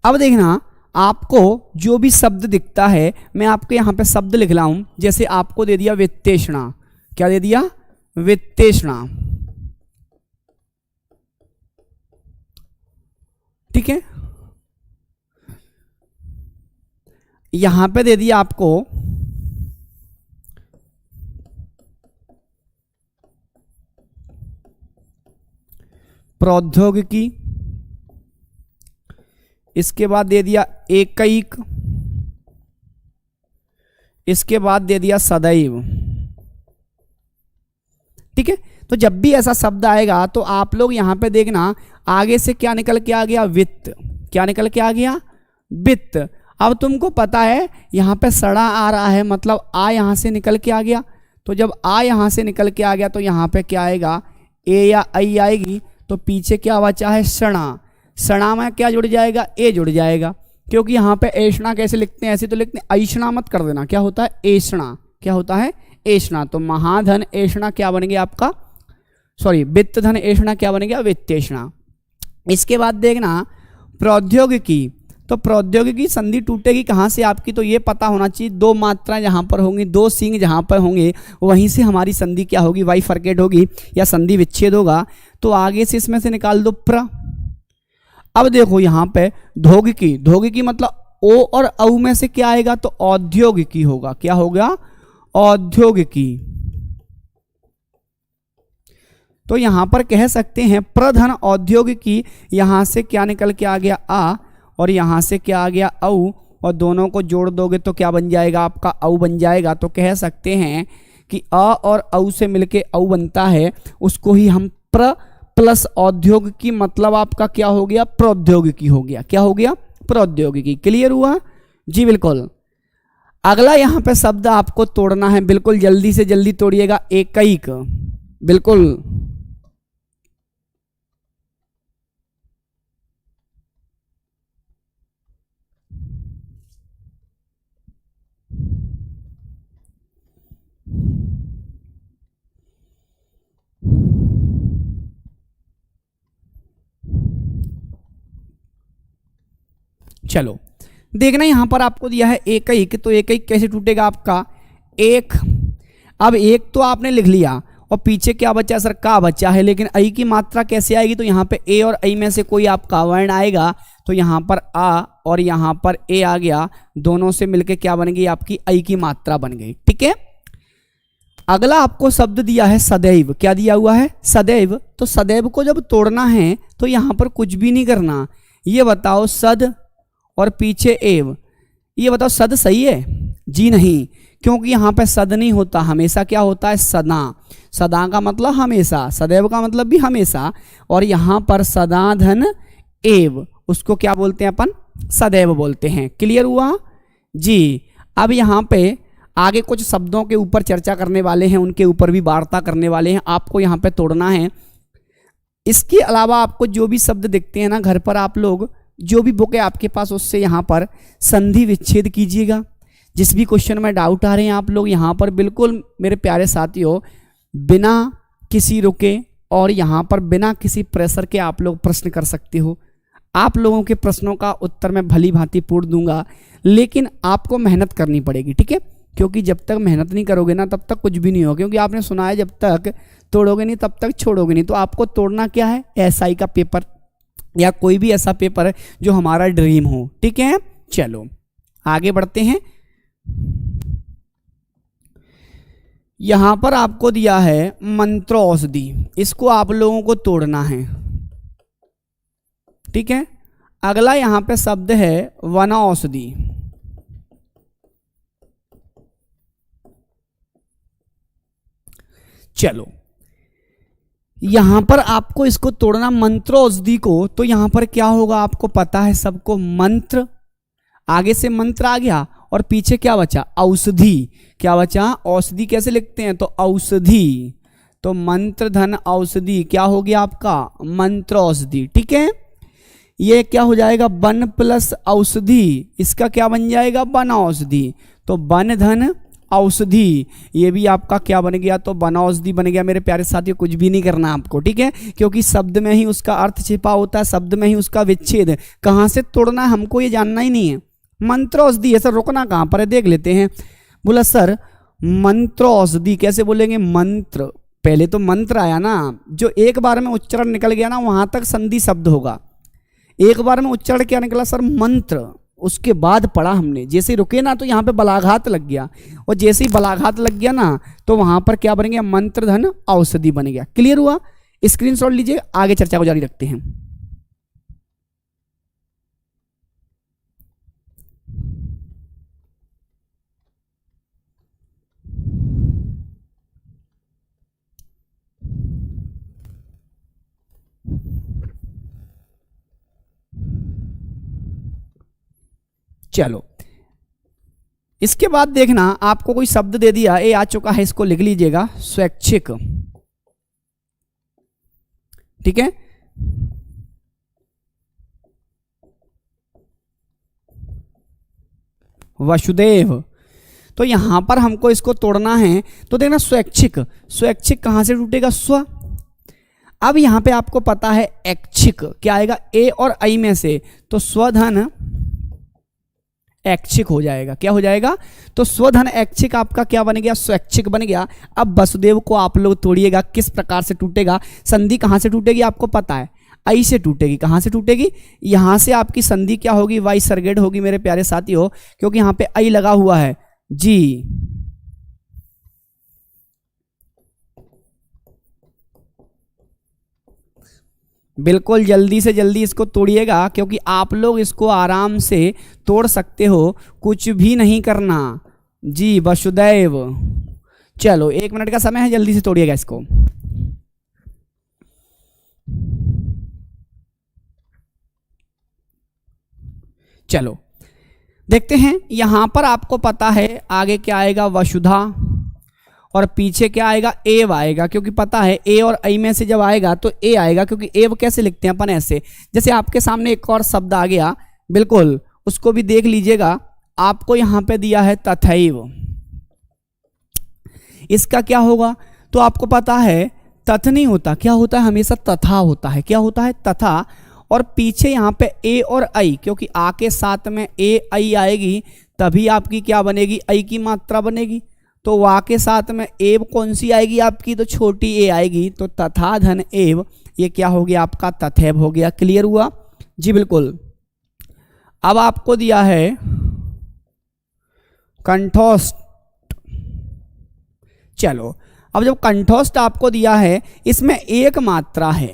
अब देखना, आपको जो भी शब्द दिखता है, मैं आपको यहां पे शब्द लिख रहा हूं। जैसे आपको दे दिया वित्तेषणा, क्या दे दिया, वित्तेषणा। ठीक है, यहां पे दे दिया आपको प्रौद्योगिकी, इसके बाद दे दिया एकैक, इसके बाद दे दिया सदैव। ठीक है, तो जब भी ऐसा शब्द आएगा तो आप लोग यहां पे देखना, आगे से क्या निकल के आ गया, वित्त। क्या निकल के आ गया, वित्त। अब तुमको पता है यहां पे सड़ा आ रहा है, मतलब आ यहां से निकल के आ गया। तो जब आ यहां से निकल के आ गया तो यहां पे क्या आएगा, ए या आई आएगी। तो पीछे क्या बचा है, सणा। सणा में क्या जुड़ जाएगा, ए जुड़ जाएगा। क्योंकि यहाँ पे ऐषणा कैसे लिखते हैं, ऐसे तो लिखते हैं, ऐषणा मत कर देना। क्या होता है, ऐषणा। क्या होता है, ऐषणा। तो महाधन ऐषणा क्या बन गया आपका, सॉरी वित्त धन ऐषणा क्या बन गया, वित्तेषणा। इसके बाद देखना प्रौद्योगिकी, तो प्रौद्योगिकी संधि टूटेगी कहाँ से आपकी, तो ये पता होना चाहिए, दो मात्राएं जहाँ पर होंगी, दो सिंह जहाँ पर होंगे, वहीं से हमारी संधि क्या होगी, बाइफरकेट होगी या संधि विच्छेद होगा। तो आगे से इसमें से निकाल दो प्र। अब देखो यहाँ पे धोगिकी, धोगिकी मतलब ओ और औ में से क्या आएगा, तो औद्योगिकी होगा। क्या होगा, औद्योगिकी। तो यहां पर कह सकते हैं प्रधन औद्योगिकी, यहां से क्या निकल के आ गया, आ, और यहां से क्या आ गया, औ, और दोनों को जोड़ दोगे तो क्या बन जाएगा, आपका औ बन जाएगा। तो कह सकते हैं कि अ और औ से मिलके औ बनता है, उसको ही हम प्र प्लस औद्योगिकी, मतलब आपका क्या हो गया, प्रौद्योगिकी हो गया। क्या हो गया, प्रौद्योगिकी। क्लियर हुआ जी, बिल्कुल। अगला यहां पे शब्द आपको तोड़ना है, बिल्कुल जल्दी से जल्दी तोड़िएगा, एकैक। बिल्कुल चलो देखना, यहां पर आपको दिया है एकैक, तो एकैक कैसे टूटेगा आपका, एक। अब एक तो आपने लिख लिया, और पीछे क्या बचा सर, का बचा है, लेकिन ऐ की मात्रा कैसे आएगी, तो यहाँ पे ए और ऐ में से कोई आपका वर्ण आएगा, तो यहाँ पर आ और यहाँ पर ए आ गया, दोनों से मिलके क्या बन गई आपकी ऐ की मात्रा बन गई। ठीक है, अगला आपको शब्द दिया है सदैव। क्या दिया हुआ है? सदैव। तो सदैव को जब तोड़ना है तो यहाँ पर कुछ भी नहीं करना। ये बताओ सद और पीछे एव, ये बताओ सद सही है? जी नहीं, क्योंकि यहाँ पे सद नहीं होता, हमेशा क्या होता है? सदा। सदा का मतलब हमेशा, सदैव का मतलब भी हमेशा, और यहाँ पर सदा धन एव, उसको क्या बोलते हैं अपन? सदैव बोलते हैं। क्लियर हुआ जी। अब यहाँ पे आगे कुछ शब्दों के ऊपर चर्चा करने वाले हैं, उनके ऊपर भी वार्ता करने वाले हैं, आपको यहाँ पे तोड़ना है। इसके अलावा आपको जो भी शब्द दिखते हैं ना, घर पर आप लोग जो भी बुक है आपके पास उससे यहाँ पर संधि विच्छेद कीजिएगा। जिस भी क्वेश्चन में डाउट आ रहे हैं आप लोग यहाँ पर बिल्कुल मेरे प्यारे साथियों बिना किसी रुके और यहाँ पर बिना किसी प्रेशर के आप लोग प्रश्न कर सकते हो। आप लोगों के प्रश्नों का उत्तर मैं भली भांति पूर्ण दूंगा, लेकिन आपको मेहनत करनी पड़ेगी। ठीक है, क्योंकि जब तक मेहनत नहीं करोगे ना तब तक कुछ भी नहीं होगा, क्योंकि आपने सुना है जब तक तोड़ोगे नहीं तब तक छोड़ोगे नहीं। तो आपको तोड़ना क्या है? एसआई का पेपर या कोई भी ऐसा पेपर जो हमारा ड्रीम हो। ठीक है, चलो आगे बढ़ते हैं। यहां पर आपको दिया है मंत्रोषधि, इसको आप लोगों को तोड़ना है। ठीक है, अगला यहां पे शब्द है वनौषधि। चलो यहां पर आपको इसको तोड़ना मंत्रोषधि को, तो यहां पर क्या होगा आपको पता है सबको? मंत्र, आगे से मंत्र आ गया और पीछे क्या बचा? औषधि। क्या बचा? औषधि कैसे लिखते हैं? तो औषधि, तो मंत्र धन औषधि क्या हो गया आपका? मंत्रोषधि। ठीक है, ये क्या हो जाएगा? वन प्लस औषधि, इसका क्या बन जाएगा? वन औषधि। तो वन धन औषधि, ये भी आपका क्या बन गया? तो वनौषधि बन गया। मेरे प्यारे साथियों कुछ भी नहीं करना आपको, ठीक है, क्योंकि शब्द में ही उसका अर्थ छिपा होता है, शब्द में ही उसका विच्छेद। कहाँ से तोड़ना है हमको ये जानना ही नहीं है। मंत्रोषधि है सर, रुकना कहाँ पर है देख लेते हैं। बोला सर मंत्रोषधि कैसे बोलेंगे? मंत्र, पहले तो मंत्र आया ना, जो एक बार में उच्चारण निकल गया ना वहां तक संधि शब्द होगा। एक बार में उच्चारण क्या निकला सर? मंत्र। उसके बाद पढ़ा हमने, जैसे रुके ना तो यहाँ पे बलाघात लग गया, और जैसे ही बलाघात लग गया ना तो वहां पर क्या बन गया? मंत्र धन औषधि बन गया। क्लियर हुआ? स्क्रीनशॉट लीजिए, आगे चर्चा को जारी रखते हैं। चलो इसके बाद देखना, आपको कोई शब्द दे दिया, ए आ चुका है, इसको लिख लीजिएगा, स्वैच्छिक। ठीक है, वसुदेव। तो यहां पर हमको इसको तोड़ना है, तो देखना स्वैच्छिक, स्वैच्छिक कहां से टूटेगा? स्व। अब यहां पे आपको पता है ऐच्छिक क्या आएगा? ए और आई में से, तो स्वधन ऐच्छिक हो जाएगा। क्या हो जाएगा? तो स्वधन ऐच्छिक आपका क्या बन गया? स्वैच्छिक बन गया। अब वसुदेव को आप लोग तोड़िएगा, किस प्रकार से टूटेगा? संधि कहां से टूटेगी आपको पता है? आई से टूटेगी। कहां से टूटेगी? यहां से आपकी संधि क्या होगी? वाई सर्गेड होगी मेरे प्यारे साथियों, क्योंकि यहां पे आई लगा हुआ है जी। बिल्कुल जल्दी से जल्दी इसको तोड़िएगा, क्योंकि आप लोग इसको आराम से तोड़ सकते हो, कुछ भी नहीं करना जी। वसुदेव, चलो 1 मिनट का समय है, जल्दी से तोड़िएगा इसको। चलो देखते हैं, यहां पर आपको पता है आगे क्या आएगा? वसुधा, और पीछे क्या आएगा? एव आएगा, क्योंकि पता है ए और आई में से जब आएगा तो ए आएगा, क्योंकि एव कैसे लिखते हैं अपन? ऐसे। जैसे आपके सामने एक और शब्द आ गया, बिल्कुल उसको भी देख लीजिएगा। आपको यहां पे दिया है तथैव, इसका क्या होगा? तो आपको पता है तथ नहीं होता, क्या होता है? हमेशा तथा होता है। क्या होता है? तथा। और पीछे यहाँ पे ए और आई, क्योंकि आ के साथ में ए आई आएगी तभी आपकी क्या बनेगी? आई की मात्रा बनेगी। तो वा के साथ में एव कौन सी आएगी आपकी? तो छोटी ए आएगी। तो तथा धन एव, ये क्या हो गया आपका? तथैव हो गया। क्लियर हुआ जी? बिल्कुल। अब आपको दिया है कंठोष्ठ। चलो, अब जब कंठोष्ठ आपको दिया है, इसमें एक मात्रा है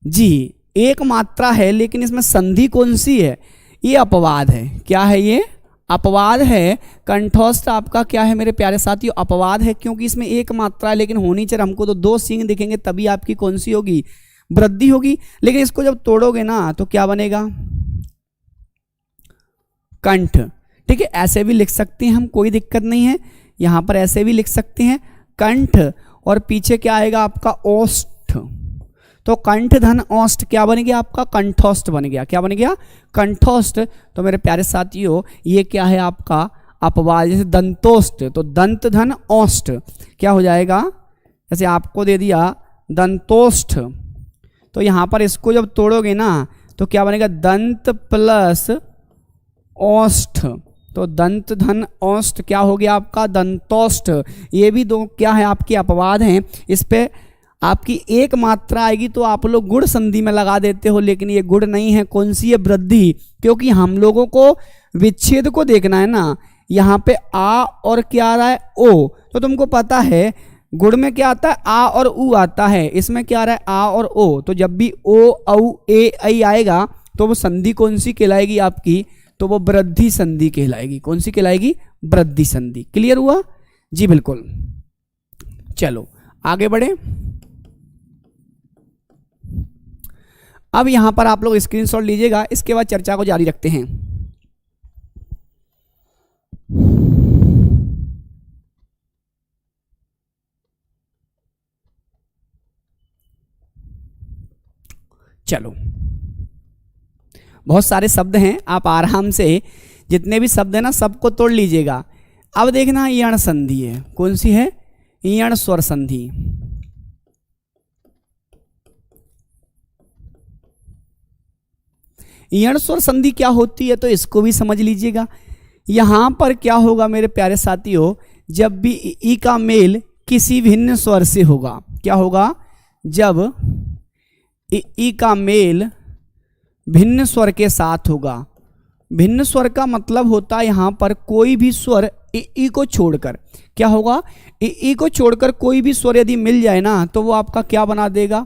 जी, एक मात्रा है, लेकिन इसमें संधि कौन सी है? ये अपवाद है। क्या है ये? अपवाद है। कंठोष्ठ आपका क्या है मेरे प्यारे साथियों? अपवाद है, क्योंकि इसमें एक मात्रा है, लेकिन होनी चाहिए हमको तो दो सींग दिखेंगे, तभी आपकी कौन सी होगी? वृद्धि होगी। लेकिन इसको जब तोड़ोगे ना तो क्या बनेगा? कंठ। ठीक है, ऐसे भी लिख सकते हैं हम, कोई दिक्कत नहीं है। यहां पर ऐसे भी लिख सकते हैं कंठ, और पीछे क्या आएगा आपका? ओष्ठ। तो कंठ धन ओष्ठ क्या बन गया आपका? कंठोष्ठ बन गया। क्या बन गया? कंठोष्ठ। तो मेरे प्यारे साथियों, ये क्या है आपका? अपवाद। जैसे दंतोष्ठ, तो दंत धन ओष्ठ क्या हो जाएगा? जैसे आपको दे दिया दंतोष्ठ, तो यहां पर इसको जब तोड़ोगे ना तो क्या बनेगा? दंत प्लस ओष्ठ। तो दंत धन ओष्ठ क्या हो गया आपका? दंतोष्ठ। ये भी दो क्या है आपके? अपवाद हैं। इस पे आपकी एक मात्रा आएगी तो आप लोग गुण संधि में लगा देते हो, लेकिन ये गुण नहीं है। कौन सी है? वृद्धि। क्योंकि हम लोगों को विच्छेद को देखना है ना। यहाँ पे आ और क्या आ रहा है? ओ। तो तुमको पता है गुण में क्या आता है? आ और उ आता है। इसमें क्या आ रहा है? आ और ओ। तो जब भी ओ औ ए ऐ आएगा तो वो संधि कौन सी कहलाएगी आपकी? तो वो वृद्धि संधि कहलाएगी। कौन सी कहलाएगी? वृद्धि संधि। क्लियर हुआ जी? बिल्कुल। चलो आगे बढ़े। अब यहां पर आप लोग स्क्रीनशॉट लीजिएगा, इसके बाद चर्चा को जारी रखते हैं। चलो, बहुत सारे शब्द हैं, आप आराम से जितने भी शब्द हैं ना सबको तोड़ लीजिएगा। अब देखना यण संधि है। कौन सी है? यण स्वर संधि। यण स्वर संधि क्या होती है तो इसको भी समझ लीजिएगा। यहां पर क्या होगा मेरे प्यारे साथियों? जब भी ई का मेल किसी भिन्न स्वर से होगा, क्या होगा? जब ई का मेल भिन्न स्वर के साथ होगा। भिन्न स्वर का मतलब होता है यहां पर कोई भी स्वर ई को छोड़कर, क्या होगा? ई को छोड़कर कोई भी स्वर यदि मिल जाए ना तो वो आपका क्या बना देगा?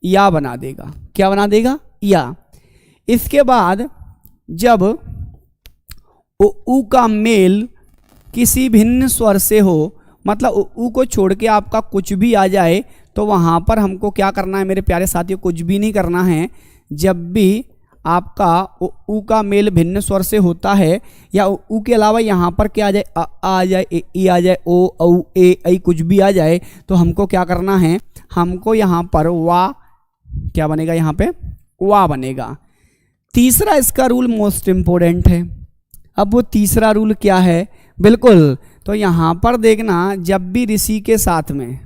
या बना देगा। क्या बना देगा? या। इसके बाद जब उ का मेल किसी भिन्न स्वर से हो, मतलब उ को छोड़ के आपका कुछ भी आ जाए, तो वहां पर हमको क्या करना है मेरे प्यारे साथियों? कुछ भी नहीं करना है। जब भी आपका उ का मेल भिन्न स्वर से होता है, या उ के अलावा यहाँ पर क्या आ जाए? आ जाए, ई आ जाए, ओ औ ए ऐ कुछ भी आ जाए, तो हमको क्या करना है? हमको यहाँ पर वा, क्या बनेगा? यहाँ पे वा बनेगा। तीसरा इसका रूल मोस्ट इंपोर्टेंट है। अब वो तीसरा रूल क्या है? बिल्कुल, तो यहाँ पर देखना, जब भी ऋषि के साथ में,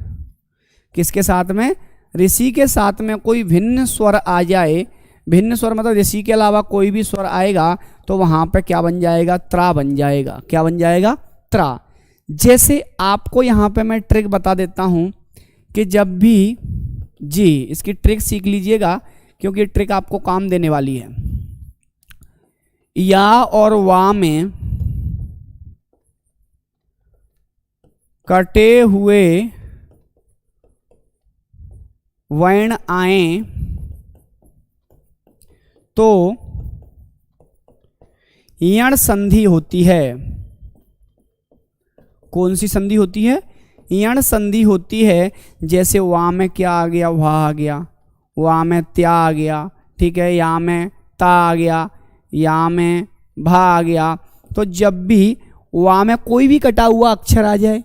किसके साथ में? ऋषि के साथ में कोई भिन्न स्वर आ जाए, भिन्न स्वर मतलब ऋषि के अलावा कोई भी स्वर आएगा, तो वहां पे क्या बन जाएगा? त्रा बन जाएगा। क्या बन जाएगा? त्रा। जैसे आपको यहाँ पे मैं ट्रिक बता देता हूं कि जब भी जी, इसकी ट्रिक सीख लीजिएगा क्योंकि ट्रिक आपको काम देने वाली है। या और वा में कटे हुए वर्ण आए तो यण संधि होती है। कौन सी संधि होती है? यण संधि होती है। जैसे वा में क्या आ गया? वाह आ गया। वा में त्या आ गया। ठीक है, या में ता आ गया, या में भा आ गया। तो जब भी वा में कोई भी कटा हुआ अक्षर आ जाए,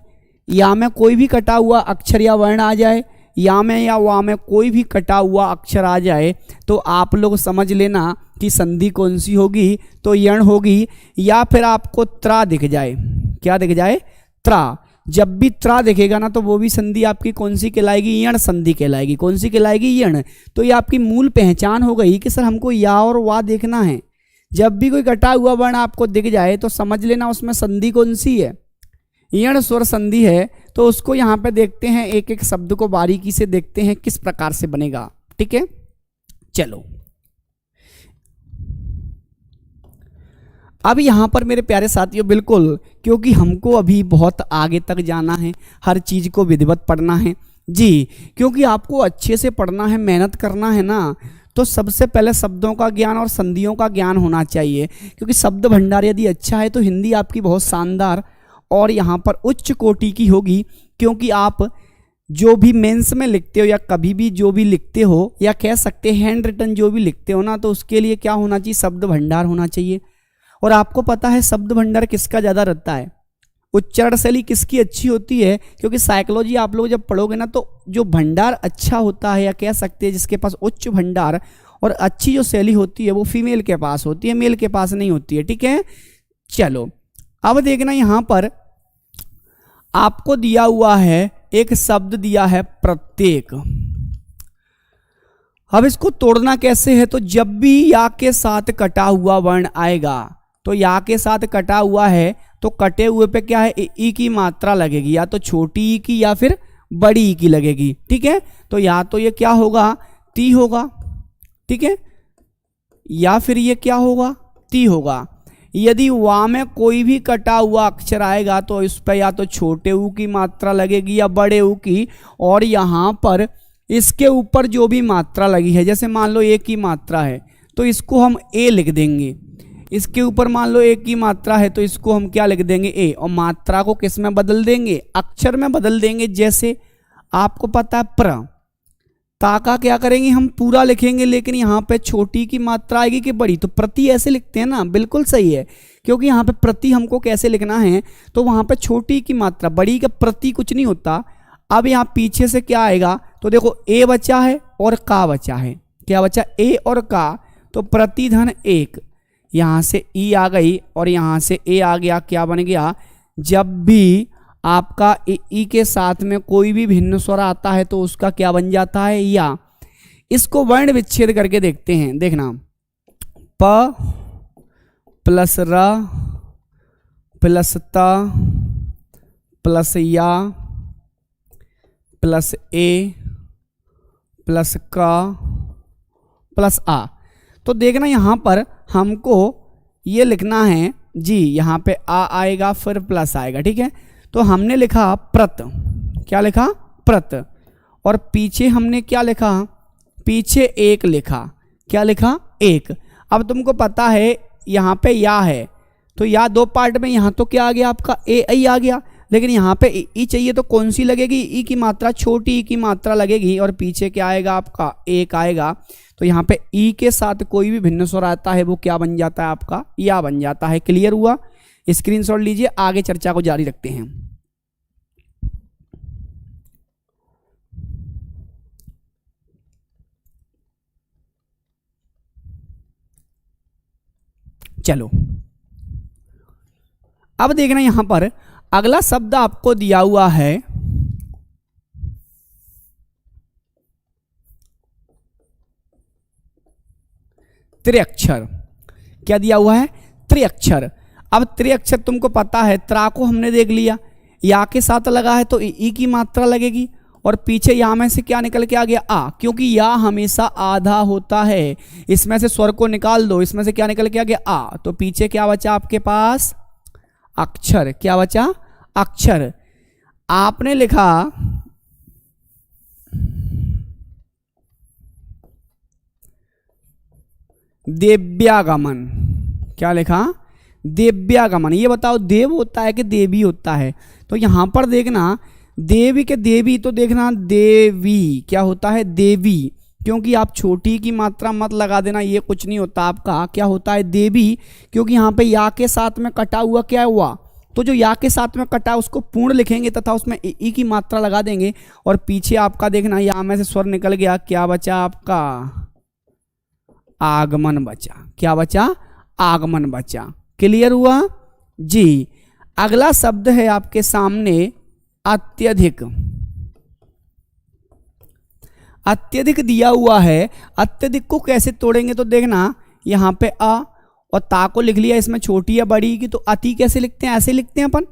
या में कोई भी कटा हुआ अक्षर या वर्ण आ जाए, या में या वा में कोई भी कटा हुआ अक्षर आ जाए, तो आप लोग समझ लेना कि संधि कौन सी होगी? तो यण होगी। या फिर आपको त्रा दिख जाए, क्या दिख जाए? त्रा। जब भी त्रा दिखेगा ना तो वो भी संधि आपकी कौन सी कहलाएगी? यण संधि कहलाएगी। कौन सी कहलाएगी? यण। तो ये आपकी मूल पहचान हो गई कि सर हमको या और वा देखना है। जब भी कोई कटा हुआ वर्ण आपको दिख जाए तो समझ लेना उसमें संधि कौन सी है? यण स्वर संधि है। तो उसको यहाँ पे देखते हैं, एक एक शब्द को बारीकी से देखते हैं किस प्रकार से बनेगा। ठीक है, चलो अब यहाँ पर मेरे प्यारे साथियों बिल्कुल, क्योंकि हमको अभी बहुत आगे तक जाना है, हर चीज़ को विधिवत पढ़ना है जी, क्योंकि आपको अच्छे से पढ़ना है, मेहनत करना है ना, तो सबसे पहले शब्दों का ज्ञान और संधियों का ज्ञान होना चाहिए, क्योंकि शब्द भंडार यदि अच्छा है तो हिंदी आपकी बहुत शानदार और यहाँ पर उच्च कोटि की होगी, क्योंकि आप जो भी मेंस में लिखते हो या कभी भी जो भी लिखते हो या कह सकते हैं हैंड रिटन जो भी लिखते हो ना, तो उसके लिए क्या होना चाहिए, शब्द भंडार होना चाहिए। और आपको पता है शब्द भंडार किसका ज़्यादा रहता है, उच्चारण शैली किसकी अच्छी होती है, क्योंकि साइकोलॉजी आप लोग जब पढ़ोगे ना, तो जो भंडार अच्छा होता है या कह सकते हैं जिसके पास उच्च भंडार और अच्छी जो शैली होती है वो फीमेल के पास होती है, मेल के पास नहीं होती है। ठीक है, चलो अब देखना यहाँ पर आपको दिया हुआ है एक शब्द दिया है प्रत्येक। अब इसको तोड़ना कैसे है, तो जब भी या के साथ कटा हुआ वर्ण आएगा, तो या के साथ कटा हुआ है तो कटे हुए पे क्या है, ई की मात्रा लगेगी, या तो छोटी ई की या फिर बड़ी ई की लगेगी। ठीक है, तो या तो ये क्या होगा, ती होगा, ठीक है, या फिर ये क्या होगा, ती होगा। यदि वा में कोई भी कटा हुआ अक्षर आएगा तो इस पर या तो छोटे ऊ की मात्रा लगेगी या बड़े ऊ की, और यहाँ पर इसके ऊपर जो भी मात्रा लगी है, जैसे मान लो ए की मात्रा है तो इसको हम ए लिख देंगे, इसके ऊपर मान लो ए की मात्रा है तो इसको हम क्या लिख देंगे, ए, और मात्रा को किस में बदल देंगे, अक्षर में बदल देंगे। जैसे आपको पता है प्र, ता का क्या करेंगे, हम पूरा लिखेंगे, लेकिन यहाँ पे छोटी की मात्रा आएगी कि बड़ी, तो प्रति ऐसे लिखते हैं ना, बिल्कुल सही है, क्योंकि यहाँ पे प्रति हमको कैसे लिखना है, तो वहाँ पे छोटी की मात्रा, बड़ी का प्रति कुछ नहीं होता। अब यहाँ पीछे से क्या आएगा, तो देखो ए बचा है और का बचा है, क्या बचा, ए और का, तो प्रतिधन एक, यहाँ से ई आ गई और यहाँ से ए आ गया, क्या बन गया, जब भी आपका ई के साथ में कोई भी भिन्न स्वर आता है तो उसका क्या बन जाता है, या। इसको वर्ण विच्छेद करके देखते हैं, देखना, प प्लस र प्लस त प्लस या प्लस ए प्लस का प्लस आ। तो देखना यहाँ पर हमको ये लिखना है जी, यहाँ पे आ आएगा फिर प्लस आएगा। ठीक है, तो हमने लिखा प्रत, क्या लिखा, प्रत, और पीछे हमने क्या लिखा, पीछे एक लिखा, क्या लिखा, एक। अब तुमको पता है यहाँ पे या है, तो या दो पार्ट में, यहाँ तो क्या आ गया आपका, ए आई आ गया, लेकिन यहाँ पे ई चाहिए तो कौन सी लगेगी, ई की मात्रा, छोटी ई की मात्रा लगेगी, और पीछे क्या आएगा आपका, एक आएगा। तो यहाँ पे ई के साथ कोई भी भिन्न स्वर आता है वो क्या बन जाता है आपका, या बन जाता है। क्लियर हुआ, स्क्रीनशॉट लीजिए, आगे चर्चा को जारी रखते हैं। चलो अब देखना यहां पर अगला शब्द आपको दिया हुआ है त्रिअक्षर। क्या दिया हुआ है, त्रिअक्षर। अब त्रिअक्षर तुमको पता है, त्रा को हमने देख लिया, या के साथ लगा है तो ई की मात्रा लगेगी, और पीछे या में से क्या निकल के आ गया, आ, क्योंकि या हमेशा आधा होता है। इसमें से स्वर को निकाल दो, इसमें से क्या निकल के आ गया, आ, तो पीछे क्या बचा आपके पास, अक्षर। क्या बचा, अक्षर। आपने लिखा देव्यागमन। क्या लिखा, देव्यागमन। ये बताओ देव होता है कि देवी होता है, तो यहां पर देखना देवी के देवी, तो देखना देवी क्या होता है, देवी, क्योंकि आप छोटी की मात्रा मत लगा देना, ये कुछ नहीं होता आपका, क्या होता है देवी, क्योंकि यहाँ पे या के साथ में कटा हुआ क्या हुआ, तो जो या के साथ में कटा उसको पूर्ण लिखेंगे तथा उसमें ई की मात्रा लगा देंगे, और पीछे आपका देखना या में से स्वर निकल गया, क्या बचा आपका, आगमन बचा। क्या बचा, आगमन बचा। क्लियर हुआ जी। अगला शब्द है आपके सामने अत्यधिक। अत्यधिक दिया हुआ है, अत्यधिक को कैसे तोड़ेंगे, तो देखना यहां पे अ और ता को लिख लिया, इसमें छोटी या बड़ी की, तो अति कैसे लिखते हैं, ऐसे लिखते हैं अपन,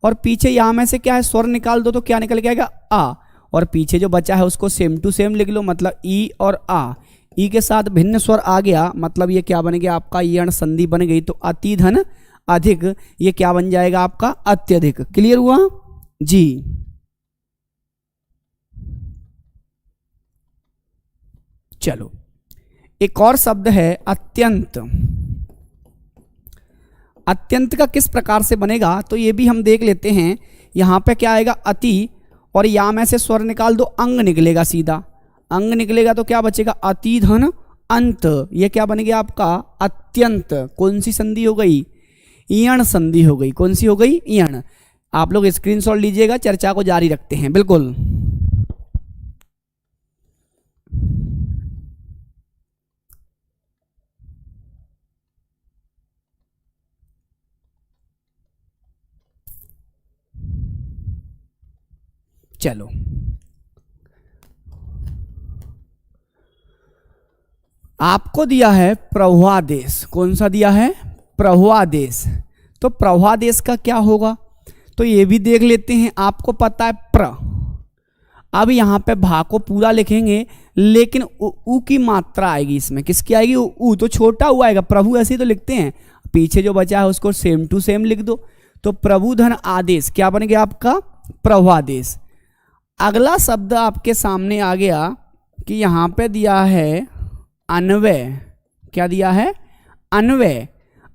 और पीछे यहाँ में से क्या है, स्वर निकाल दो तो क्या निकल के आएगा, आ, और पीछे जो बचा है उसको सेम टू सेम लिख लो, मतलब ई और आ, ई के साथ भिन्न स्वर आ गया, मतलब ये क्या बन गया आपका, यण संधि बन गई, तो अति धन अधिक, ये क्या बन जाएगा आपका अत्यधिक। क्लियर हुआ जी। चलो एक और शब्द है अत्यंत। अत्यंत का किस प्रकार से बनेगा तो ये भी हम देख लेते हैं। यहां पे क्या आएगा अति, और या में से स्वर निकाल दो, अंग निकलेगा, सीधा अंग निकलेगा तो क्या बचेगा अति धन अंत। ये क्या बन गया आपका अत्यंत। कौन सी संधि हो गई, इयण संधि हो गई। कौन सी हो गई, इयण। आप लोग स्क्रीनशॉट लीजिएगा, चर्चा को जारी रखते हैं। बिल्कुल चलो आपको दिया है प्रवादेश। कौन सा दिया है, प्रवादेश। तो प्रवादेश का क्या होगा तो ये भी देख लेते हैं। आपको पता है प्र, अब यहां पे भा को पूरा लिखेंगे लेकिन उ की मात्रा आएगी इसमें। किसकी आएगी, उ तो छोटा हुआ आएगा, प्रभु ऐसे ही तो लिखते हैं। पीछे जो बचा है उसको सेम टू सेम लिख दो। तो प्रभु धन आदेश क्या बन गया आपका प्रवादेश। अगला शब्द आपके सामने आ गया कि यहां पे दिया है अन्वय। क्या दिया है, अन्वय।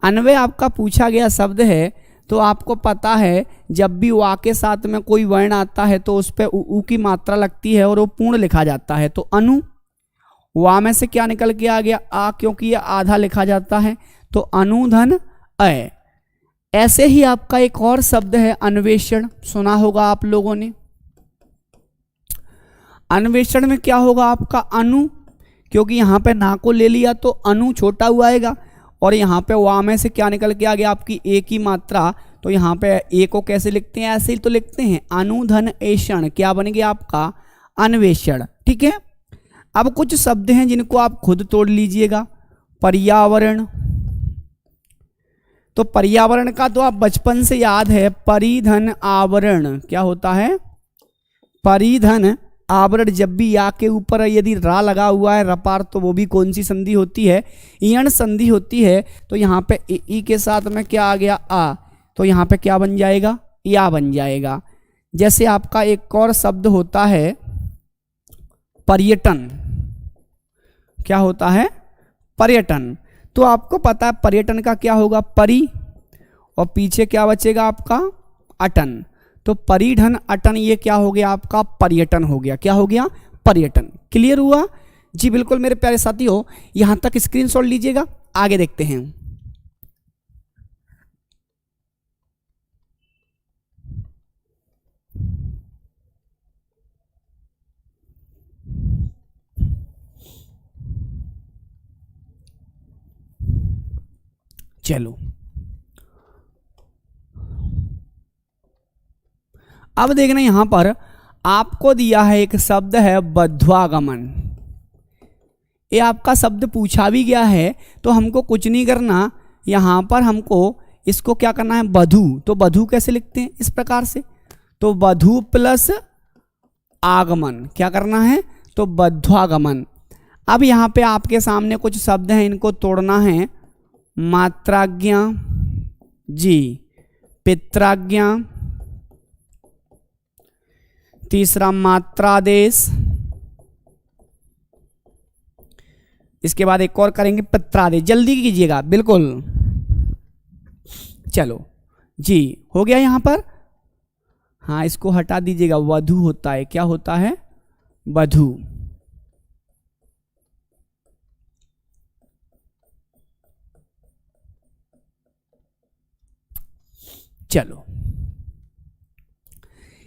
अन्वय आपका पूछा गया शब्द है। तो आपको पता है जब भी वा के साथ में कोई वर्ण आता है तो उस पर उ की मात्रा लगती है और वो पूर्ण लिखा जाता है। तो अनु, वा में से क्या निकल के आ गया आ, क्योंकि ये आधा लिखा जाता है। तो अनुधन अय। ऐसे ही आपका एक और शब्द है अन्वेषण, सुना होगा आप लोगों ने। अन्वेषण में क्या होगा आपका अनु, क्योंकि यहां पे ना को ले लिया तो अनु छोटा हुआ आएगा, और यहाँ पे वा में से क्या निकल के आ गया आपकी ए की मात्रा। तो यहाँ पे ए को कैसे लिखते हैं, ऐसे ही तो लिखते हैं अनुधन एषण। क्या बन गया आपका अन्वेषण। ठीक है, अब कुछ शब्द हैं जिनको आप खुद तोड़ लीजिएगा। पर्यावरण, तो पर्यावरण का तो आप बचपन से याद है, परिधन आवरण। क्या होता है, परिधन आवरण। जब भी या के ऊपर यदि रा लगा हुआ है रपार, तो वो भी कौन सी संधि होती है, इयण संधि होती है। तो यहाँ पे ई के साथ में क्या आ गया आ, तो यहाँ पे क्या बन जाएगा, या बन जाएगा। जैसे आपका एक और शब्द होता है पर्यटन। क्या होता है, पर्यटन। तो आपको पता है पर्यटन का क्या होगा, परि, और पीछे क्या बचेगा आपका अटन। तो परिधन अटन, ये क्या हो गया आपका पर्यटन हो गया। क्या हो गया, पर्यटन। क्लियर हुआ जी। बिल्कुल मेरे प्यारे साथियों, यहां तक स्क्रीनशॉट लीजिएगा, आगे देखते हैं। चलो अब देखना, यहां पर आपको दिया है एक शब्द है बध्वागमन। ये आपका शब्द पूछा भी गया है, तो हमको कुछ नहीं करना, यहां पर हमको इसको क्या करना है, बधु। तो बधु कैसे लिखते हैं, इस प्रकार से। तो बधु प्लस आगमन, क्या करना है, तो बध्वागमन। अब यहां पे आपके सामने कुछ शब्द हैं, इनको तोड़ना है। मात्राज्ञा जी, पित्राज्ञा, तीसरा मात्रादेश, इसके बाद एक और करेंगे पित्रादेश। जल्दी कीजिएगा, बिल्कुल। चलो जी, हो गया यहां पर। हाँ, इसको हटा दीजिएगा, वधु होता है। क्या होता है, वधु। चलो,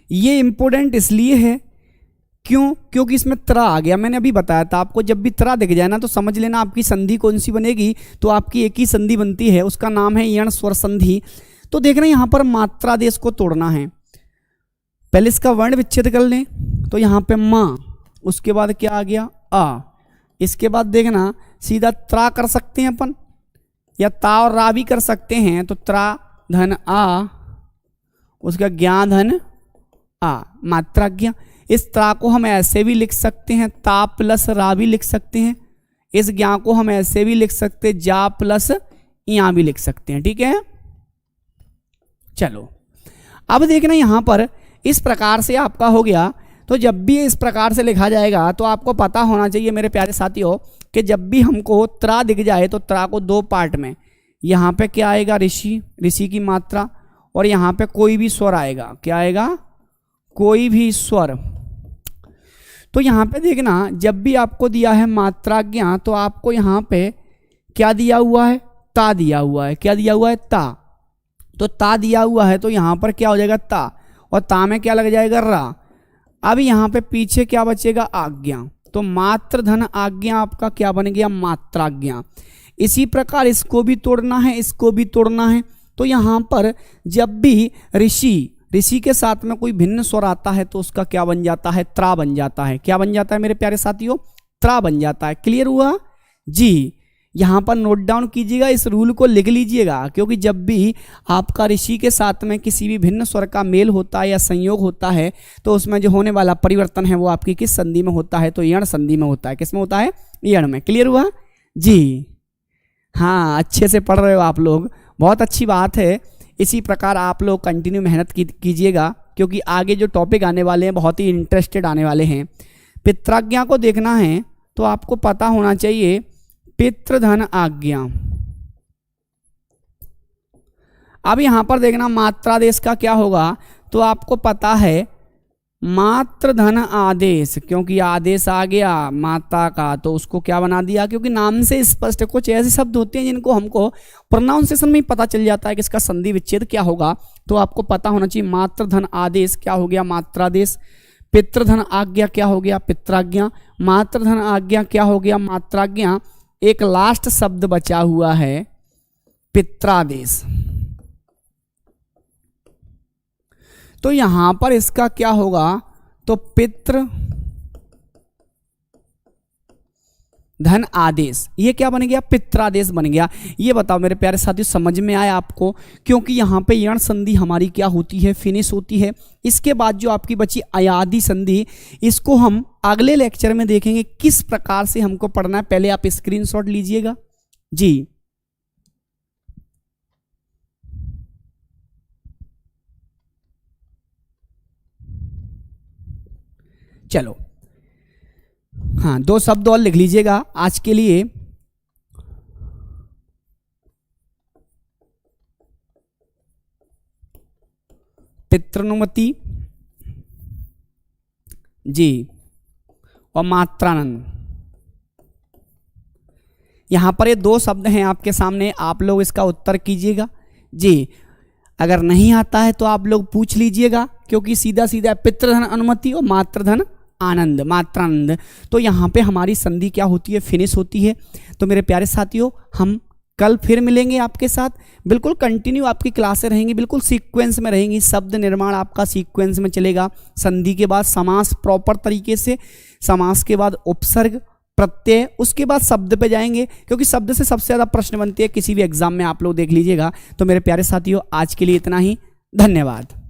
ये इंपॉर्टेंट इसलिए है क्यों, क्योंकि इसमें त्रा आ गया। मैंने अभी बताया था आपको, जब भी त्रा दिख जाए ना तो समझ लेना आपकी संधि कौन सी बनेगी। तो आपकी एक ही संधि बनती है, उसका नाम है यण स्वर संधि। तो देख रहे हैं यहां पर मात्रादेश को तोड़ना है। पहले इसका वर्ण विच्छेद कर लें, तो यहां पे मां, उसके बाद क्या आ गया आ, इसके बाद देखना सीधा त्रा कर सकते हैं अपन, या ता और रा भी कर सकते हैं। तो त्रा धन आ, उसका ज्ञा धन आ, मात्राज्ञा। इस त्रा को हम ऐसे भी लिख सकते हैं, ता प्लस रा भी लिख सकते हैं। इस ज्ञा को हम ऐसे भी लिख सकते हैं, जा प्लस या भी लिख सकते हैं। ठीक है, चलो अब देखना यहाँ पर इस प्रकार से आपका हो गया। तो जब भी इस प्रकार से लिखा जाएगा तो आपको पता होना चाहिए मेरे प्यारे साथियों कि जब भी हमको त्रा दिख जाए तो त्रा को दो पार्ट में, यहाँ पे क्या आएगा ऋषि, ऋषि की मात्रा, और यहाँ पे कोई भी स्वर आएगा। क्या आएगा? कोई भी स्वर। तो यहाँ पे देखना जब भी आपको दिया है मात्राज्ञा तो आपको यहाँ पे क्या दिया हुआ है? ता दिया हुआ है। क्या दिया हुआ है? ता। तो ता दिया हुआ है तो यहाँ पर क्या हो जाएगा? ता, और ता में क्या लग जाएगा? रा। अब यहाँ पे पीछे क्या बचेगा? आज्ञा। तो मात्र धन आज्ञा आपका क्या बन गया? मात्राज्ञा। इसी प्रकार इसको भी तोड़ना है, इसको भी तोड़ना है। तो यहाँ पर जब भी ऋषि, ऋषि के साथ में कोई भिन्न स्वर आता है तो उसका क्या बन जाता है? त्रा बन जाता है। क्या बन जाता है मेरे प्यारे साथियों? त्रा बन जाता है। क्लियर हुआ जी? यहाँ पर नोट डाउन कीजिएगा, इस रूल को लिख लीजिएगा, क्योंकि जब भी आपका ऋषि के साथ में किसी भी भिन्न स्वर का मेल होता है या संयोग होता है तो उसमें जो होने वाला परिवर्तन है वो आपकी किस संधि में होता है? तो यण संधि में होता है। किस में होता है? यण में। क्लियर हुआ जी? हाँ, अच्छे से पढ़ रहे हो आप लोग, बहुत अच्छी बात है। इसी प्रकार आप लोग कंटिन्यू मेहनत कीजिएगा, क्योंकि आगे जो टॉपिक आने वाले हैं बहुत ही इंटरेस्टेड आने वाले हैं। पित्राज्ञा को देखना है तो आपको पता होना चाहिए पितृधन आज्ञा। अब यहां पर देखना मात्रादेश का क्या होगा, तो आपको पता है मात्रधन आदेश, क्योंकि आदेश आ गया माता का तो उसको क्या बना दिया, क्योंकि नाम से स्पष्ट कुछ ऐसे शब्द होते हैं जिनको हमको प्रोनाउंसिएशन में ही पता चल जाता है कि इसका संधि विच्छेद क्या होगा। तो आपको पता होना चाहिए मात्रधन आदेश क्या हो गया? मात्रादेश। पितृधन आज्ञा क्या हो गया? पित्राज्ञा। मात्रधन आज्ञा क्या हो गया? मात्राज्ञा। एक लास्ट शब्द बचा हुआ है पित्रादेश। तो यहां पर इसका क्या होगा? तो पितृ धन आदेश, ये क्या बन गया? पित्रादेश बन गया। ये बताओ मेरे प्यारे साथियों, समझ में आया आपको? क्योंकि यहाँ पे यण संधि हमारी क्या होती है? फिनिश होती है। इसके बाद जो आपकी बची अयादि संधि, इसको हम अगले लेक्चर में देखेंगे किस प्रकार से हमको पढ़ना है। पहले आप स्क्रीनशॉट लीजिएगा जी। चलो हाँ, दो शब्द और लिख लीजिएगा आज के लिए। पितृनुमति जी और मात्रानंद। यहां पर ये दो शब्द हैं आपके सामने, आप लोग इसका उत्तर कीजिएगा जी। अगर नहीं आता है तो आप लोग पूछ लीजिएगा, क्योंकि सीधा सीधा पितृधन अनुमति और मात्रधन आनंद, मात्रानंद। तो यहाँ पे हमारी संधि क्या होती है? फिनिश होती है। तो मेरे प्यारे साथियों, हम कल फिर मिलेंगे आपके साथ। बिल्कुल कंटिन्यू आपकी क्लासें रहेंगी, बिल्कुल सीक्वेंस में रहेंगी। शब्द निर्माण आपका सीक्वेंस में चलेगा। संधि के बाद समास प्रॉपर तरीके से, समास के बाद उपसर्ग, प्रत्यय, उसके बाद शब्द पे जाएंगे, क्योंकि शब्द से सबसे ज़्यादा प्रश्न बनते हैं किसी भी एग्जाम में। आप लोग देख लीजिएगा। तो मेरे प्यारे साथियों, आज के लिए इतना ही। धन्यवाद।